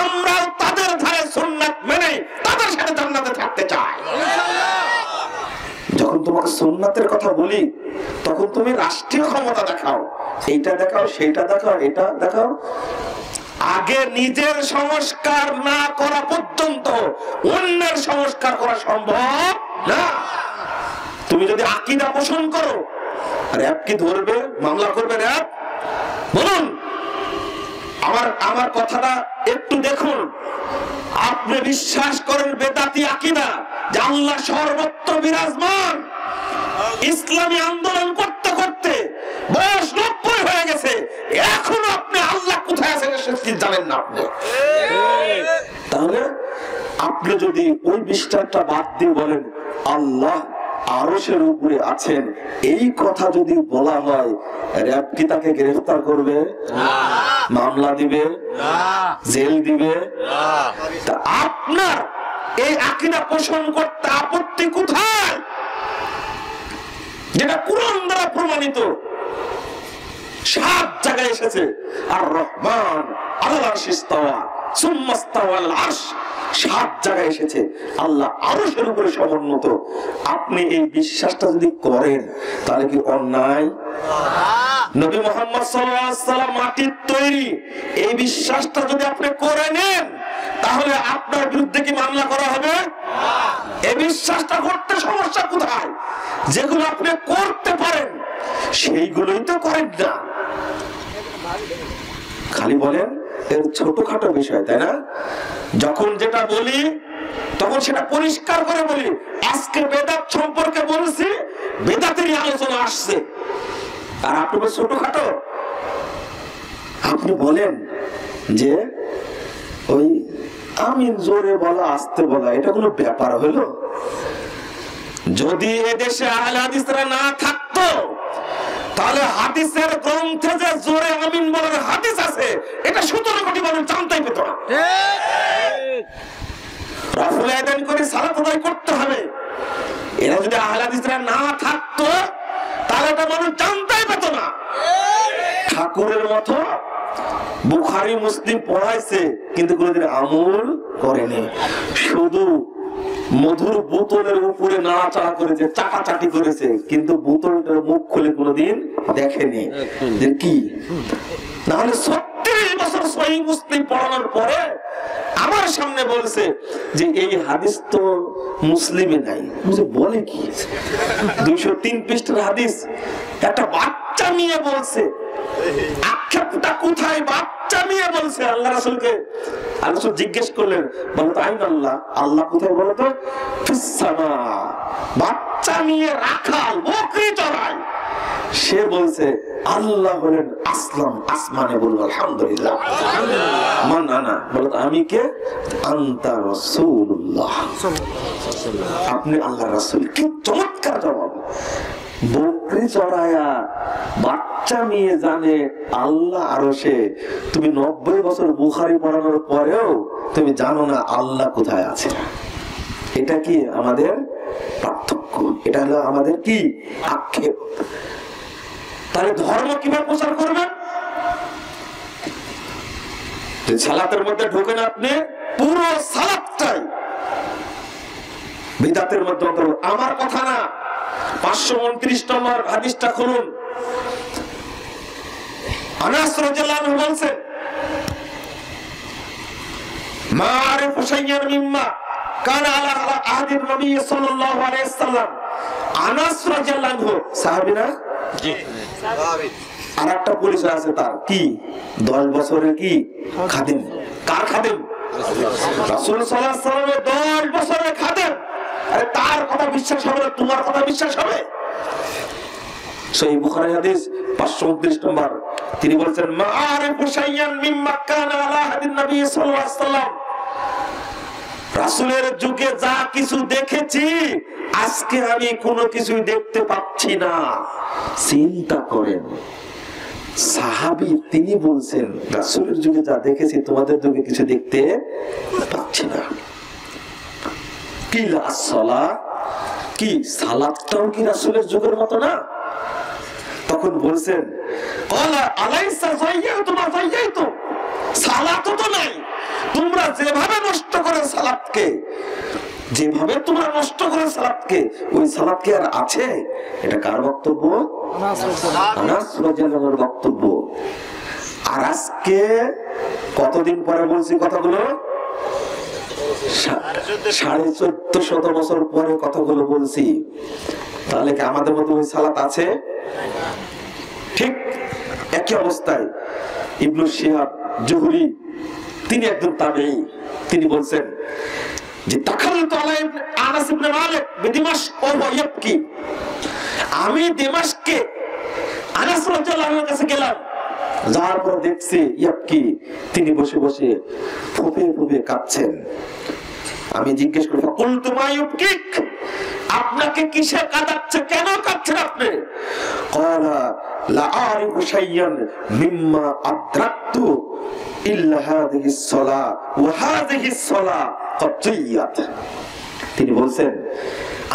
আমরাও তাদের ধারে সুন্নাত মেনে তাদের সাথে জান্নাতে থাকতে চাই। যখন তোমাকে সুন্নাতের কথা বলি তখন তুমি রাষ্ট্রীয় ক্ষমতা দেখাও, এইটা দেখাও, সেইটা দেখাও, এটা দেখাও। আগে নিজের সংস্কার না করা পর্যন্ত অন্যের সংস্কার করা সম্ভব না। তুমি যদি আকীদা পোষণ করো, র‍্যাব কি ধরবে, মামলা করবে র‍্যাব? বলুন, আমার কথাটা একটু দেখুন। আপনি বিশ্বাস করেন বেদাতি আকীদা যে আল্লাহ সর্বত্র বিরাজমান, ইসলামী আন্দোলন করতে করতে বয়স 90 হয়ে গেছে, এখনো আপনি আল্লাহ কোথায় আছেন সেটা জানেন না আপনি। তাহলে আপনি যদি ওই বিশ্বাসটা বাদ দিয়ে বলেন আল্লাহ আরশের উপরে আছেন, এই কথা যদি বলা হয়, র‍্যাব কি তাকে গ্রেফতার করবে? না। মামলা দিবে? না। জেল দিবে? না। তা আপনার এই আকীদা পোষণ করতে আপত্তি কোথায়, যেটা কুরআন দ্বারা প্রমাণিত? 7 জায়গায় এসেছে, আর রহমান আলাল আরশি ইস্তাওয়া সুম্মা ইস্তাওয়া আলাল আরশ, 7 জায়গায় এসেছে আল্লাহ আরশের উপরে সমুন্নত। আপনি এই বিশ্বাসটা যদি করেন তাহলে কি অন্যায়? নবী মুহাম্মদ সাল্লাল্লাহু আলাইহি ওয়াসাল্লাম মাটির তৈরি, এই বিশ্বাসটা যদি আপনি করে নেন তাহলে আপনার বিরুদ্ধে কি মামলা করা হবে? এই বিশ্বাসটা করতে সমস্যা কোথায়? যেগুলো আপনি করতে পারেন সেইগুলোই তো করেন না, খালি বলেন এর ছোটখাটো বিষয়, তাই না? যখন যেটা বলি তখন সেটা পরিষ্কার করে বলি। আজকে বেদাত সম্পর্কে বলছি, বেদাতেরই আলোচনা আসছে, আর আপনি ছোটখাটো। আপনি বলেন যে ওই আমিন জোরে বলা আস্তে বলা এটা কোনো ব্যাপার হলো? যদি এদেশে আহলে হাদিসরা না থাকতো তাহলে হাদিসের গ্রন্থে যে জোরে আমিন বলার হাদিস আছে এটা 17 কোটি মানুষ জানতেই পেত না। রাসূল আযান করে সালাত আদায় করতে হবে, এরা যদি আহলে হাদিসরা না থাকতো তাহলে এটা মানুষ জানতেই পেত না। ঠাকুরের মতো বুখারী মুসলিম পড়াইছে কিন্তু কোনোদিন আমল করেনি, শুধু মধুর বোতলের উপরে নাড়াচাড়া করেছে, চাটাচাটি করেছে, কিন্তু বোতলটার মুখ খুলে কোনোদিন দেখেনি যে কি। নাহলে 36 বছর সহিহ মুসলিম পড়ানোর পরে আমার সামনে বলছে যে এই হাদিস তো মুসলিমে নাই। বলে কি 203 পৃষ্ঠার হাদিস একটা বাচ্চা নিয়ে বলছে, আক্ষেপটা কোথায়? বাচ্চা নিয়ে বলছে আল্লাহ রাসূলকে। আল্লাহ রাসূল জিজ্ঞেস করলেন, বলো তো আইন আল্লাহ, আল্লাহ কোথায় বলো তো? ফিস সামা। বাচ্চা নিয়ে রাখাল বকরি চড়ায়, সে বলছে আল্লাহ হলেন আসলাম, আসমানে বলবো আলহামদুলিল্লাহ। মান আনা, বলো তো আমি কে? আনতা রাসূলুল্লাহ, আপনি আল্লাহর রাসূল। কি চমৎকার জবাব! বকরি চড়ায়া বাচ্চা মেয়ে জানে আল্লাহ আরশে, তুমি 90 বছর বুখারী পড়ানোর পরেও তুমি জানো না আল্লাহ কোথায় আছে। এটা কি আমাদের পার্থক্য? এটা হলো আমাদের কি আক্ষেপ। তাহলে ধর্ম কিভাবে প্রচার করবেন? সালাতের মধ্যে ঢোকেন আপনি, পুরো সালাতটাই বিদাতের মধ্যে আমার কথা না, 529 নম্বর হাদিসটা খুলুন। আনাস রাদিয়াল্লাহু আনহু বলেন, মা আরিফু শাইয়ান মিম্মা কানা আলা আহদিন নবী সাল্লাল্লাহু আলাইহি ওয়াসাল্লাম। আনাস রাদিয়াল্লাহু আনহু সাহাবী না? জি সাহাবী। আরেকটা পরিচয় আছে তার, কি 10 বছরের কি খাদেম। কার খাদেম? রাসূল সাল্লাল্লাহু আলাইহি ওয়াসাল্লামের 10 বছরের খাদেম। আরে তার কথা বিশ্বাস হবে না, তোমার কথা বিশ্বাস হবে? সহিহ বুখারী হাদিস 529 নম্বর, তিনি বলেছেন, মা আরিফু শাইয়ান মিম্মা কানা আলা আহদিন নবী সাল্লাল্লাহু আলাইহি ওয়াসাল্লাম। রাসূলের যুগে যা কিছু দেখেছি, আজকে আমি কোনো কিছু দেখতে পাচ্ছি না। চিন্তা করেন, সাহাবী তিনি বলছেন, রাসূলের যুগে যা দেখেছি তোমাদের যুগে কিছু দেখতে পাচ্ছি না। কি লাসালা, কি সালাতটাও কি রাসূলের যুগের মতো না? তখন বলছেন, ক্বালা আলাইসা যায়্যাতু মা যায়্যাতু, সালাত তো নাই, তোমরা যেভাবে নষ্ট করে সালাতকে, যেভাবে তোমরা নষ্ট করে সালাতকে, ওই সালাত কি আর আছে? এটা কার বক্তব্য? আনাস রাদিয়াল্লাহু আনহুর বক্তব্য। আর আজকে কতদিন পরে বলছি কথাগুলো? 1450 বছর পরে কথাগুলো বলছি। তাহলে কি আমাদের মতো ওই সালাত আছে? ঠিক একই অবস্থায় ইবনে শিহাব জুহরি, তিনি একজন তাবেঈ, তিনি বলছেন যে তাকালতু আলাই আনাস ইবনে মালিক বিদিমাশক ওয়া হুয়া ইয়াবকি, আমি দিমাশকে আনাস রাদিয়াল্লাহু আনহুর কাছে গেলাম, যাওয়ার পর দেখছি ইয়াবকি, তিনি বসে বসে ফুঁপিয়ে ফুঁপিয়ে কাঁদছেন। আমি জিজ্ঞেস করি, ফাকুলতু মা ইউবকিক, আপনাকে কিসে কাঁদাচ্ছে, কেন কাঁদছেন আপনি? ক্বালা লা আরিফু শাইয়ান মিম্মা আদরাকতু ইল্লা হাযিহিস সালাহ ওয়া হাযিহিস সালাহ কাতিয়াত। তিনি বলছেন,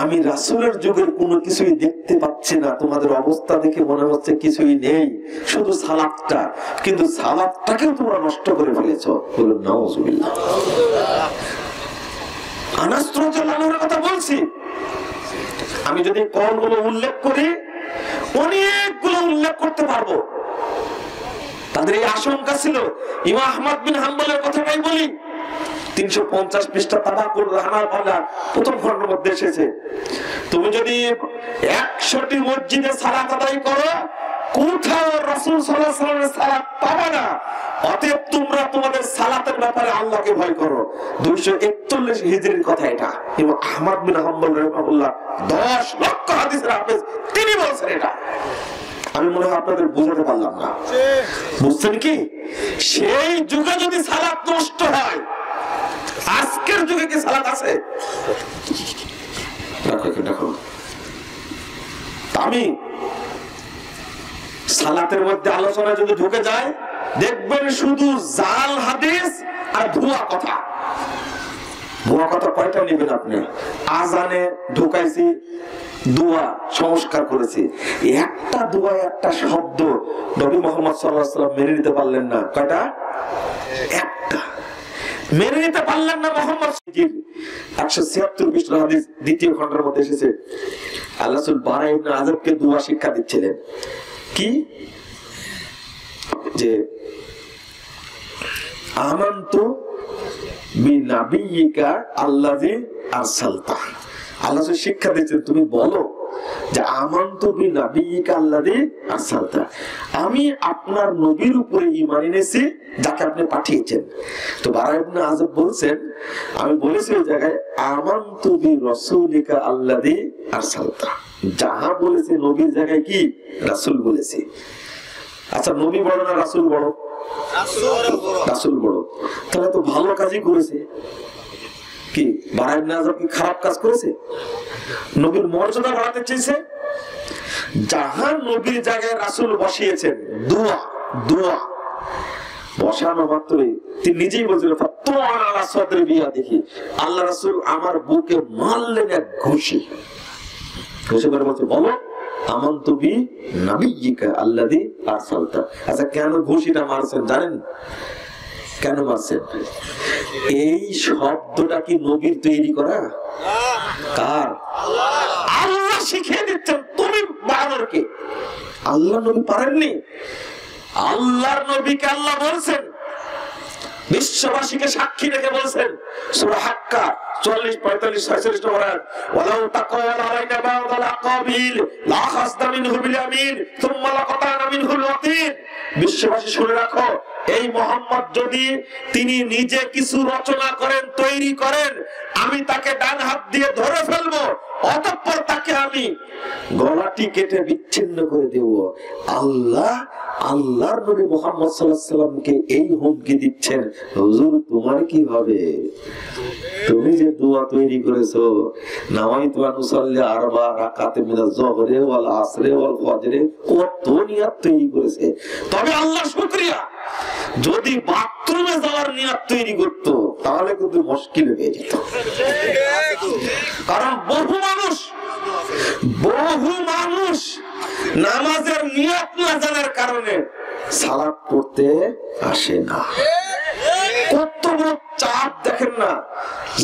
আমি রাসূলের যুগের কোনো কিছুই দেখতে পাচ্ছি না, তোমাদের অবস্থা দেখে মনে হচ্ছে কিছুই নেই, শুধু সালাতটা, কিন্তু সালাতটাকেও তোমরা নষ্ট করে ফেলেছো। বলুন নাউযুবিল্লাহ। আনাস রাদিয়াল্লাহু আনহুর কথা বলছি। আমি যদি কওলগুলো উল্লেখ করি, অনেকগুলো উল্লেখ করতে পারবো। তাদের এই আশঙ্কা ছিল। ইমাম আহমদ বিন হাম্বলের কথাটাই বলি, 350 পৃষ্ঠা তাবাকুল রাহমাতুল্লাহ প্রথম খণ্ডের মধ্যে এসেছে, তুমি যদি 100টি মসজিদে সালাত আদায় করো, কোথাও রাসূল সাল্লাল্লাহু আলাইহি ওয়াসাল্লামের সালাত পাবে না। অতএব তোমরা তোমাদের সালাতের ব্যাপারে আল্লাহকে ভয় করো। 241 হিজরির কথা এটা। ইমাম আহমদ বিন হাম্বল রাহিমাহুল্লাহ 10 লক্ষ হাদিসের হাফেজ, তিনি বলছেন এটা। আমি মনে হয় আপনাদের বুঝাতে পারলাম না। বুঝছেন কি? সেই যুগে যদি সালাত নষ্ট হয়, আজকের যুগে কি সালাত আছে? দেখো, আমি সালাতের মধ্যে আলোচনা যদি ঢুকে যায়, দেখবেন শুধু জাল হাদিস আর ভুয়া কথা। ভুয়া কথা কয়টা নেবেন আপনি? আজানে ঢুকাইছি, দোয়া সংস্কার করেছি, একটা দোয়া একটা শব্দ নবী মুহাম্মদ সাল্লাল্লাহু আলাইহি ওয়াসাল্লাম মেনে নিতে পারলেন না। কয়টা? একটা মেনে নিতে পারলেন না। মুহাম্মদ 176 পৃষ্ঠার হাদিস দ্বিতীয় খণ্ডের মধ্যে এসেছে, আল্লাহ রাসূল বারা ইবনে আযবকে দোয়া শিক্ষা দিচ্ছিলেন। কি? যে আমানতু বিনাবিয়িকা আল্লাযী আরসালতা। আল্লাহ শিক্ষা দিচ্ছেন, তুমি বলো যে আমানতু বিনাবিয়িকা আল্লাযী আরসালতা, আমি আপনার নবীর উপরে ঈমান এনেছি যাকে আপনি পাঠিয়েছেন। তো বারা ইবনে আযব বলছেন, আমি বলেছি ওই জায়গায় আমানতু বিরাসূলিকা আল্লাযী আরসালতা, যাহা বলেছে নবীর জায়গায় কি রাসূল বলেছে। আচ্ছা, নবী বড় না রাসূল বড়? রাসূল বড়। তাহলে তো ভালো কাজই করেছে। কি বারা ইবনে আযব কি খারাপ কাজ করেছে? নবীর মর্যাদা বাড়াতে চেয়েছে। যাহা নবীর জায়গায় রাসূল বসিয়েছেন, দোয়া দোয়া বসানো মাত্রই তিনি নিজেই বলছিলেন, আল্লাহ রাসূল আমার বুকে মারলেন এক ঘুষি। ঘুষি করে বলছে, বলো আমানতু বিনাবিয়িকা আল্লাযী আরসালতা। আচ্ছা, কেন ঘুষিটা মারছেন জানেন? কেন মারছেন? এই শব্দটা কি নবীর তৈরি করা? কার? আল্লাহ শিখিয়ে দিচ্ছেন, তুমি বাড়ানোর কে? আল্লাহ নবী পারেননি? আল্লাহর নবীকে আল্লাহ বলছেন, বিশ্ববাসীকে সাক্ষী রেখে বলছেন সূরা হাক্কা 44, 45, 46 নম্বর আয়াত, ওয়ালাউ তাকাওয়াল আলাইনা বা'দাল আকাবিল লা খাসনা মিনহু বিল ইয়ামিন সুম্মা লাকাতানা মিনহুল ওয়াতিন। বিশ্ববাসী শুনে রাখো, এই মুহাম্মদ যদি তিনি নিজে কিছু রচনা করেন, তৈরি করেন, আমি তাকে ডান হাত দিয়ে ধরে ফেলবো, অতঃপর তাকে আমি গলাটি কেটে বিচ্ছিন্ন করে দেব। আল্লাহর নবী মুহাম্মদ সাল্লাল্লাহু আলাইহি ওয়াসাল্লামকে এই হুমকি দিচ্ছেন, হুজুর তোমার কি হবে? তুমি যে দোয়া তৈরি করেছো, নাওয়াইতু আন উসাল্লি আরবা রাকাতে মিনাজ যহরি ওয়াল আসরি ওয়াল ফজরি, কত নিয়ত তৈরি করেছে। তবে আল্লাহ শুকরিয়া, যদি বাথরুমে যাওয়ার নিয়ত তৈরি করতো তাহলে কিন্তু মুশকিল হয়ে যেত। কারণ বহু মানুষ নামাজের নিয়ত না জানার কারণে সালাত পড়তে আসে না। কত বড় চাপ দেখেন না,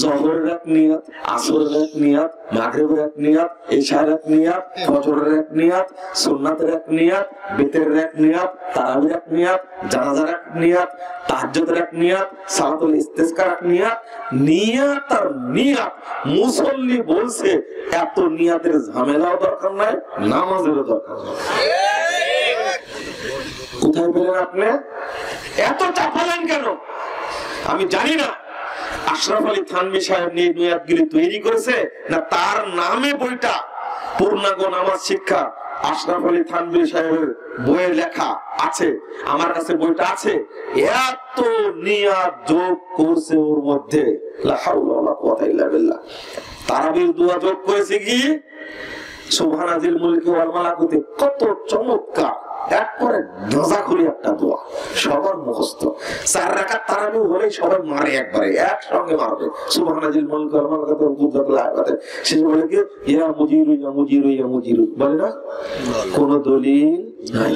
জোহরের এক নিয়ত, আসরের এক নিয়ত, মাগরিবের এক নিয়ত, ইশার এক নিয়ত, ফজরের এক নিয়ত, সুন্নাতের এক নিয়ত, বিতরের এক নিয়ত, তারাবির এক নিয়ত, জানাজার এক নিয়ত, তাহাজ্জুদের এক নিয়ত, সালাতুল ইস্তিসকার এক নিয়ত, নিয়ত আর নিয়ত। মুসল্লি বলছে এত নিয়তের ঝামেলাও দরকার নাই, নামাজেরও দরকার নাই। কোথায় পেলেন আপনি? এত চাপালেন কেন? আমি জানি না আশরাফ আলী থানভী সাহেব নিয়তগুলি তৈরি করেছে, না তার নামে বইটা পূর্ণাঙ্গ নামাজ শিক্ষা আশরাফ আলী থানভী সাহেবের বইয়ে লেখা আছে, আমার কাছে বইটা আছে। এত নিয়াত যোগ করছে ওর মধ্যে, লা হাওলা ওয়ালা কুওয়াতা ইল্লা বিল্লাহ। তারাবির দোয়া যোগ করেছে কি সুবহানাজিল মুলকি ওয়াল মালাকুতি, কত চমৎকার একবারে দজাখুরি একটা দোয়া, সবার মুখস্থ। 4 রাকাত তারাবি হলে সবাই মারে, একবারে একসঙ্গে মারবে সুবহানাজিল মুলকি ওয়াল মালাকুতি ওয়াল কুদরাতুল আয়াতে। শেষে বলে কি ইয়া মুজিরু ইয়া মুজিরু ইয়া মুজিরু, বলে না? কোন দলিল নাই,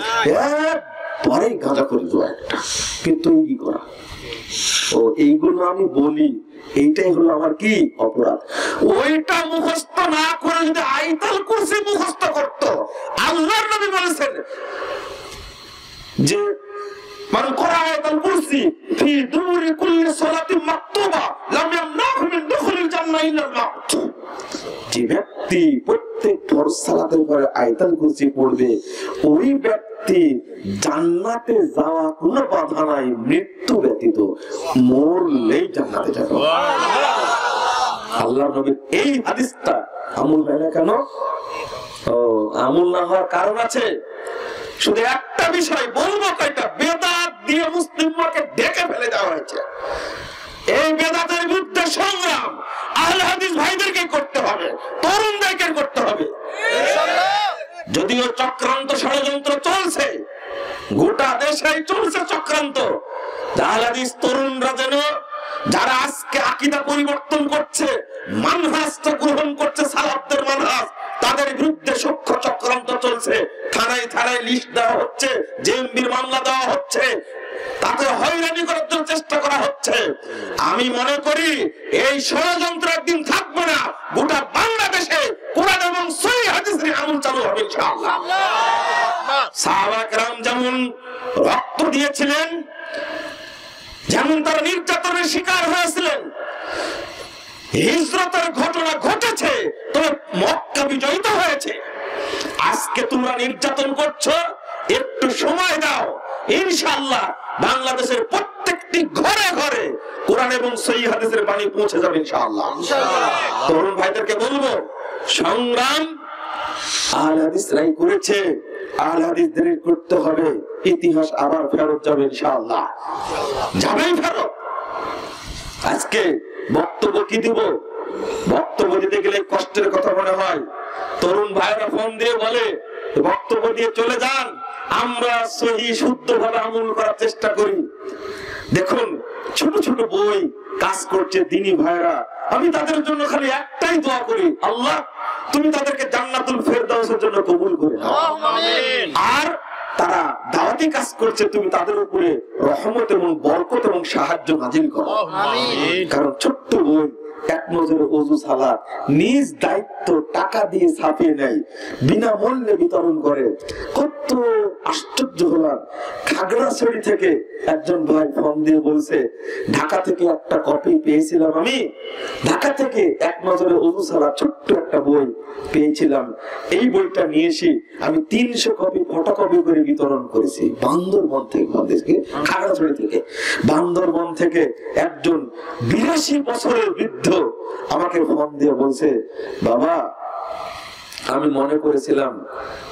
একবারে গাঁজাখুরি দোয়া একটা, কিন্তু তৈরি করা। ও এইগুলো আমি বলি, এইটাই হলো আমার কি অপরাধ। ওইটা মুখস্থ না করে যদি আয়াতুল কুরসি মুখস্থ করত, আল্লাহর নবী বলেছেন যে মান ক্বারা আয়াতুল কুরসি ফি দুবুরি কুল্লি সালাতিন মাকতুবা লাম ইয়ামনাহু মিন দুখুলিল জান্নাহ ইল্লাল মাউত। যে ব্যক্তি প্রত্যেক ফরজ সালাতের পরে আয়াতুল কুরসি পড়বে, ওই ব্যক্তি জান্নাতে যাওয়া কোনো বাধা নাই, মৃত্যু ব্যতীত, মরলেই জান্নাতে যাবে। আল্লাহর নবীর এই হাদিসটা আমল হয় না কেন? আমল না হওয়ার কারণ আছে। শুধু একটা বিষয় বলবো, কয়টা বেদাত দিয়ে মুসলিমকে ডেকে ফেলে দেওয়া হয়েছে। এই বেদাতের বিরুদ্ধে সংগ্রাম আহলে হাদিস ভাইদেরকে করতে হবে, তরুণদেরকে করতে হবে। যদিও চক্রান্ত ষড়যন্ত্র চলছে, গোটা দেশে চলছে চক্রান্ত, আহলে হাদিস তরুণরা যেন যারা আজকে আকীদা পরিবর্তন করছে, মানহাজটা গ্রহণ করছে সালাফদের মানহাজ, তাদের বিরুদ্ধে সূক্ষ্ম চক্রান্ত চলছে। থানায় থানায় লিস্ট দেওয়া হচ্ছে, জেএমবির মামলা দেওয়া হচ্ছে, তাতে হয়রানি করার জন্য চেষ্টা করা হচ্ছে। আমি মনে করি এই ষড়যন্ত্র একদিন থাকবে না, গোটা বাংলাদেশে কোরআন এবং সহিহ হাদিসের আমল চালু হবে ইনশাআল্লাহ। সাহাবা কেরাম যেমন রক্ত দিয়েছিলেন, যেমন তারা নির্যাতনের শিকার হয়েছিলেন, হিজরতের ঘটনা ঘটেছে, তবে মক্কা বিজয়িত হয়েছে। আজকে তোমরা নির্যাতন করছো, একটু সময় দাও, ইনশাআল্লাহ বাংলাদেশের প্রত্যেকটি ঘরে ঘরে কোরআন এবং সহিহ হাদিসের বাণী পৌঁছে যাবে ইনশাআল্লাহ। তরুণ ভাইদেরকে বলবো, সংগ্রাম আহলে হাদিসরাই করেছে, আহলে হাদিসদের করতে হবে, ইতিহাস আবার ফেরত যাবে ইনশাআল্লাহ, যাবেই ফেরত। আজকে বক্তব্য কি দিব? বক্তব্য দিতে গেলে কষ্টের কথা মনে হয়। তরুণ ভাইরা ফোন দিয়ে বলে বক্তব্য দিয়ে চলে যান, আমরা সহি শুদ্ধভাবে আমল করার চেষ্টা করি। দেখুন ছোট ছোট বই কাজ করছে দিনী ভাইরা, আমি তাদের জন্য খালি একটাই দোয়া করি, আল্লাহ তুমি তাদেরকে জান্নাতুল ফেরদাউসের জন্য কবুল করে নাও। আর তারা দাওয়াতি কাজ করছে, তুমি তাদের উপরে রহমত এবং বরকত এবং সাহায্য নাজিল করো। কারণ ছোট্ট বই এক নজরে ওযু সালাত নিজ দায়িত্ব টাকা দিয়ে ছাপিয়ে নেয়, বিনামূল্যে বিতরণ করে। কত আশ্চর্য হলাম। খাগড়াছড়ি থেকে একজন ভাই ফোন দিয়ে বলছে, ঢাকা থেকে একটা কপি পেয়েছিলাম, আমি ঢাকা থেকে এক নজরে ওযু সালাত ছোট্ট একটা বই পেয়েছিলাম, এই বইটা নিয়ে এসে আমি 300 কপি ফটোকপি করে বিতরণ করেছি। বান্দরবন থেকে, খাগড়াছড়ি থেকে, বান্দরবন থেকে একজন 82 বছরের বৃদ্ধ আমাকে ফোন দিয়ে বলছে, বাবা আমি মনে করেছিলাম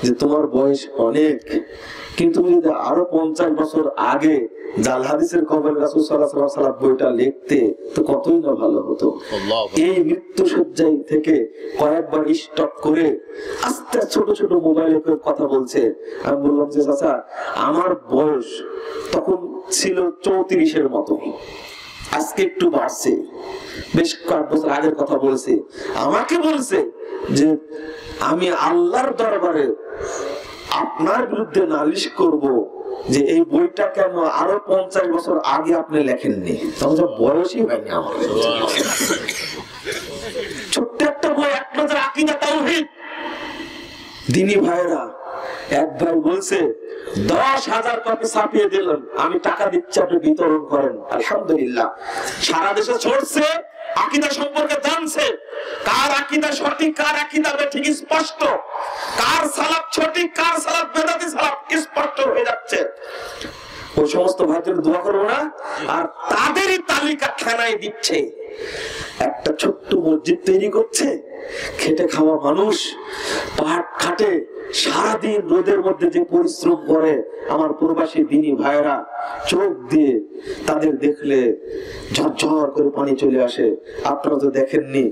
যে তোমার বয়স অনেক, কিন্তু তুমি যদি আরো 50 বছর আগে জাল হাদিসের কবর রাসূল সাল্লাল্লাহু আলাইহি ওয়াসাল্লাম বইটা লিখতে তো কতই না ভালো হতো। এই মৃত্যু সজ্জায় থেকে কয়েকবার স্টপ করে আস্তে ছোট ছোট মোবাইলে কথা বলছে। আমি বললাম যে চাচা আমার বয়স তখন ছিল 34-এর মতো, আজকে একটু বাড়ছে, বেশ কয়েক বছর আগের কথা বলছে। আমাকে বলছে যে আমি আল্লাহর দরবারে আপনার বিরুদ্ধে নালিশ করব যে এই বইটা কেন আরো 50 বছর আগে আপনি লেখেননি। তখন বয়সই হয়নি আমার। ছোট্ট একটা বই, এক নজর আকীদা তাওহীদ। দিনী ভাইরা, এক ভাই বলছে 10,000 কপি ছাপিয়ে দিলাম, আমি টাকা দিচ্ছি আপনি বিতরণ করেন। আলহামদুলিল্লাহ, সারা দেশে ছড়ছে, আকীদা সম্পর্কে জানছে, কার আকীদা সঠিক কার আকীদা বেঠিক স্পষ্ট, কার সালাফ সঠিক কার সালাফ বেদাতি সালাফ স্পষ্ট হয়ে যাচ্ছে। ওই সমস্ত ভাইদের দোয়া করবো না, আর তাদেরই তালিকা খেলায় দিচ্ছে। একটা ছোট্ট মসজিদ তৈরি করছে, খেটে খাওয়া মানুষ পাট খাটে, সারাদিন রোদের মধ্যে যে পরিশ্রম করে আমার প্রবাসী দিনী ভাইরা, চোখ দিয়ে তাদের দেখলে ঝরঝর করে পানি চলে আসে। আপনারা তো দেখেননি,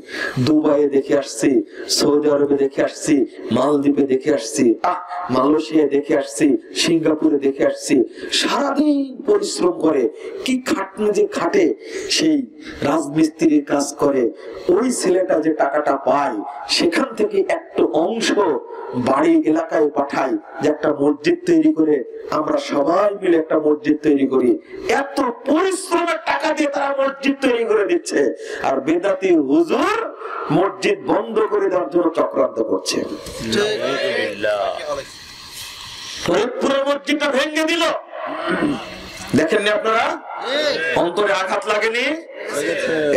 দুবাইয়ে দেখে আসছি, সৌদি আরবে দেখে আসছি, মালদ্বীপে দেখে আসছি, মালয়েশিয়ায় দেখে আসছি, সিঙ্গাপুরে দেখে আসছি। সারাদিন পরিশ্রম করে, কি খাটনি যে খাটে, সেই রাজমিস্ত্রির কাজ করে। ওই ছেলেটা যে টাকাটা পায়, সেখান থেকে একটা অংশ বাড়ি এলাকায় পাঠাই, যে একটা মসজিদ তৈরি করে আমরা সবাই মিলে একটা মসজিদ তৈরি করি। এত পরিশ্রমের টাকা দিয়ে তারা মসজিদ তৈরি করে দিচ্ছে, আর বেদাতি হুজুর মসজিদ বন্ধ করে দেওয়ার জন্য চক্রান্ত করছে। ফরিদপুরে মসজিদটা ভেঙে দিল, দেখেননি আপনারা? অন্তরে আঘাত লাগেনি?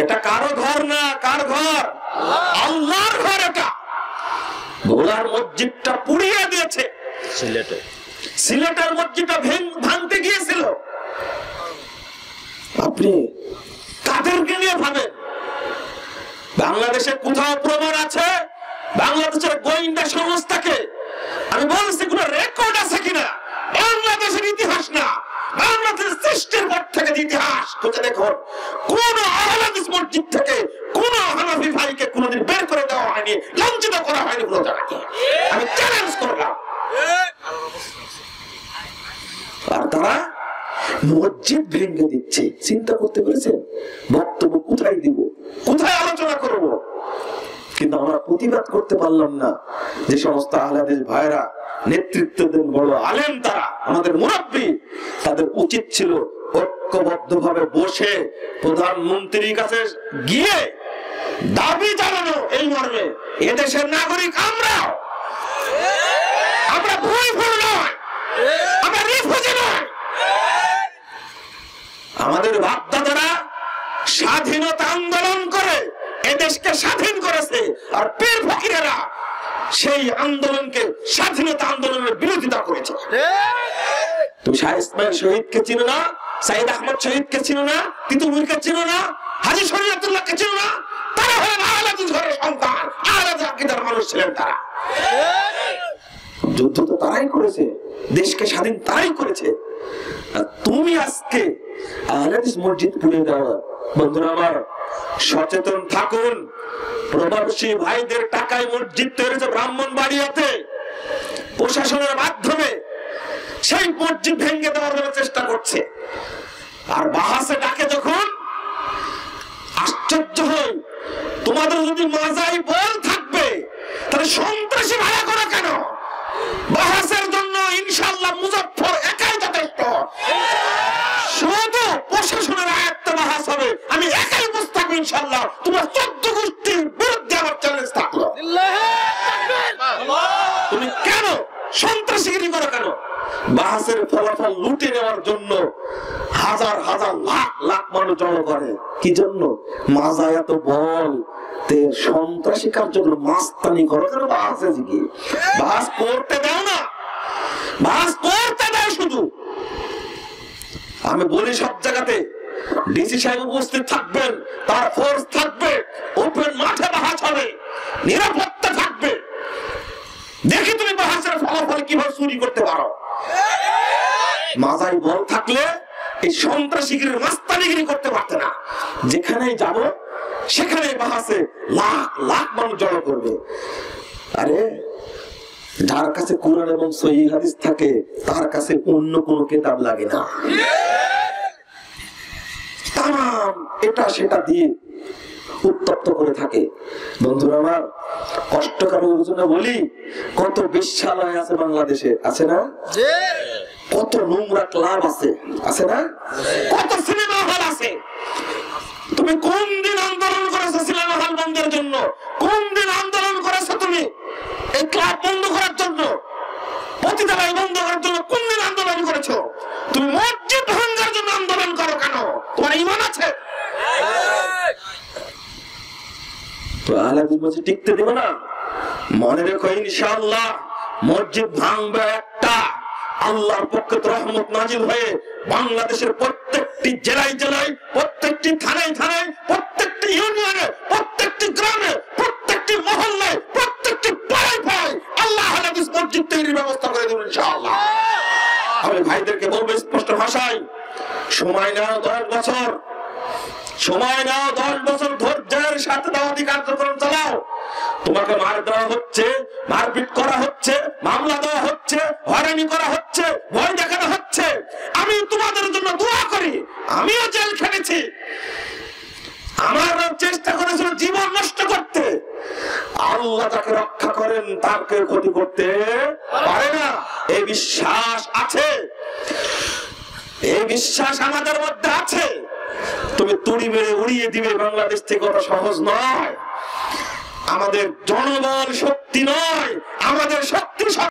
এটা কারো ঘর না, কার ঘর? আল্লাহর ঘর। এটা ভোলার মসজিদটা পুড়িয়ে দিয়েছে, সিলেটের মসজিদটা ভাঙতে গিয়েছিল। আপনি কাদেরকে নিয়ে ভাবেন? বাংলাদেশে কোথাও প্রমাণ আছে বাংলাদেশের গোয়েন্দা সংস্থাকে? আমি বলছি কোন রেকর্ড আছে কিনা? বাংলাদেশের ইতিহাস না, বাংলাদেশের সৃষ্টির পর থেকে ইতিহাস খুঁজে দেখুন, কোন আহলে হাদিস মসজিদ থেকে কোন হানাফি ভাইকে কোনদিন বের করে দেওয়া হয়নি, লাঞ্ছিত করা হয়নি কোন জায়গাতে। আমি চ্যালেঞ্জ করলাম। আর তারা মসজিদ ভেঙে দিচ্ছে। চিন্তা করতে পেরেছেন? বক্তব্য কোথায় দিব, কোথায় আলোচনা করব? কিন্তু আমরা প্রতিবাদ করতে পারলাম না। যে সমস্ত আহলে হাদিস ভাইরা নেতৃত্ব দেন, বড় আলেম, তারা আমাদের মুরাব্বি, তাদের উচিত ছিল ঐক্যবদ্ধভাবে বসে প্রধানমন্ত্রীর কাছে গিয়ে দাবি জানানো এই মর্মে, এদেশের নাগরিক আমরাও, আমরা ভুল নয়, আমরা রিফিউজি নয়। আমাদের বাপ-দাদারা স্বাধীনতা আন্দোলন করে এদেশকে স্বাধীন করেছে, আর পীর ফকিরেরা সেই আন্দোলনকে, স্বাধীনতা আন্দোলনের বিরোধিতা করেছে। তুমি শাহ ইসমাইল শহীদকে চিনো না? সাইদ আহমদ শহীদকে চিনো না? তিতুমিরকে চিনো না? হাজী শরীয়তুল্লাহকে চিনো না? তারা হলেন আহলে হাদিস ঘরের সন্তান, আহলে হাদিস আকীদার মানুষ ছিলেন তারা। যুদ্ধ তো তারাই করেছে, দেশকে স্বাধীন তারাই করেছে। তুমি আজকে আহলে হাদিস মসজিদ পুড়ে দাও। বন্ধুরা আমার, সচেতন থাকুন। প্রবাসী ভাইদের টাকায় মসজিদ তৈরি হয়েছে ব্রাহ্মণবাড়িয়াতে, প্রশাসনের মাধ্যমে সেই মসজিদ ভেঙে দেওয়ার জন্য চেষ্টা করছে। আর বাহাসে ডাকে যখন, আশ্চর্য হই, তোমাদের যদি মাজাই বল থাকবে তাহলে সন্ত্রাসী ভাড়া করো কেন? বাহাসের জন্য ইনশাআল্লাহ মুজফফর একাই যথেষ্ট। শুধু প্রশাসনের আয়ত্তে বাহাস হবে, আমি একাই মুস্তাক ইনশাআল্লাহ। ইনশাআল্লাহ তোমার 14 গোষ্ঠীর বিরুদ্ধে আমার চ্যালেঞ্জ থাকলো। তুমি কেন সন্ত্রাসীগিরি করো? কেন বাহাসের ফলাফল লুটে নেওয়ার জন্য হাজার হাজার লাখ লাখ মানুষ জড়ো করে? কি জন্য? মাজায় এত বল তে সন্ত্রাসী কার্যক্রম মাস্তানি করো কেন? বাহাসে কি বাহাস করতে দাও না, বাহাস করতে দাও শুধু। আমি বলি সব জায়গাতে ডিসি সাহেব উপস্থিত থাকবেন, তার ফোর্স থাকবে, ওপেন মাঠে বাহাস হবে, নিরাপত্তা থাকবে। দেখি তুমি বাহাসের ফলাফল কিভাবে চুরি করতে পারো। মাজায় বল থাকলে এই সন্ত্রাসীগিরি মাস্তানিগিরি করতে পারতে না। যেখানে যাব সেখানে বাহাসে লাখ লাখ মানুষ জড়ো করবে। আরে যার কাছে কোরআন এবং সহিহ হাদিস থাকে তার কাছে অন্য কোনো কিতাব লাগে না। তাম এটা সেটা দিয়ে উত্তপ্ত করে থাকে। বন্ধুরা আমার, কষ্টকর জন্য বলি, কত বেশ্যালয় আছে বাংলাদেশে, আছে না? কত নোংরা ক্লাব আছে, আছে না? কত সিনেমা হল আছে। তুমি কোন দিন আন্দোলন করেছো সিনেমা হল বন্ধের জন্য? কোন দিন আন্দোলন করেছো তুমি এই ক্লাব বন্ধ করার জন্য, পতিতালয় বন্ধ করার জন্য? কোন দিন আন্দোলন করেছো? তুমি মসজিদ ভাঙার জন্য আন্দোলন করো কেন? তোমার ঈমান আছে? টিকতে দেব না। মনে রেখো ইনশাআল্লাহ মসজিদ ভাঙবে একটা, আল্লাহর পক্ষে রহমত নাজিল হয়ে বাংলাদেশের প্রত্যেকটি জেলায় জেলায়, প্রত্যেকটি থানায় থানায়, প্রত্যেকটি ইউনিয়নে, প্রত্যেকটি গ্রামে, প্রত্যেকটি মহল্লায়, প্রত্যেকটি পাড়ায় পাড়ায় আল্লাহ হাদিস মসজিদ তৈরির ব্যবস্থা করে দেবেন ইনশাআল্লাহ। আমি ভাইদেরকে বলবো স্পষ্ট ভাষায়, সময় নাও 10 বছর, সময় নাও 10 বছর ধৈর্যের সাথে দাওয়াতি কার্যক্রম চালাও। তোমাকে মার দেওয়া হচ্ছে, মারপিট করা হচ্ছে, মামলা দেওয়া হচ্ছে, হয়রানি করা হচ্ছে, ভয় দেখানো হচ্ছে। আমি তোমাদের জন্য দোয়া করি। আমিও জেল খেটেছি, আমার চেষ্টা করেছিল জীবন নষ্ট করতে। আল্লাহ যাকে রক্ষা করেন তাকে ক্ষতি করতে পারে না, এই বিশ্বাস আছে, এই বিশ্বাস আমাদের মধ্যে আছে। তুমি তুড়ি মেরে উড়িয়ে দিবে বাংলাদেশ থেকে, ওটা সহজ নয়। আমাদের জনবল শক্তি নয়, আমাদের শক্তি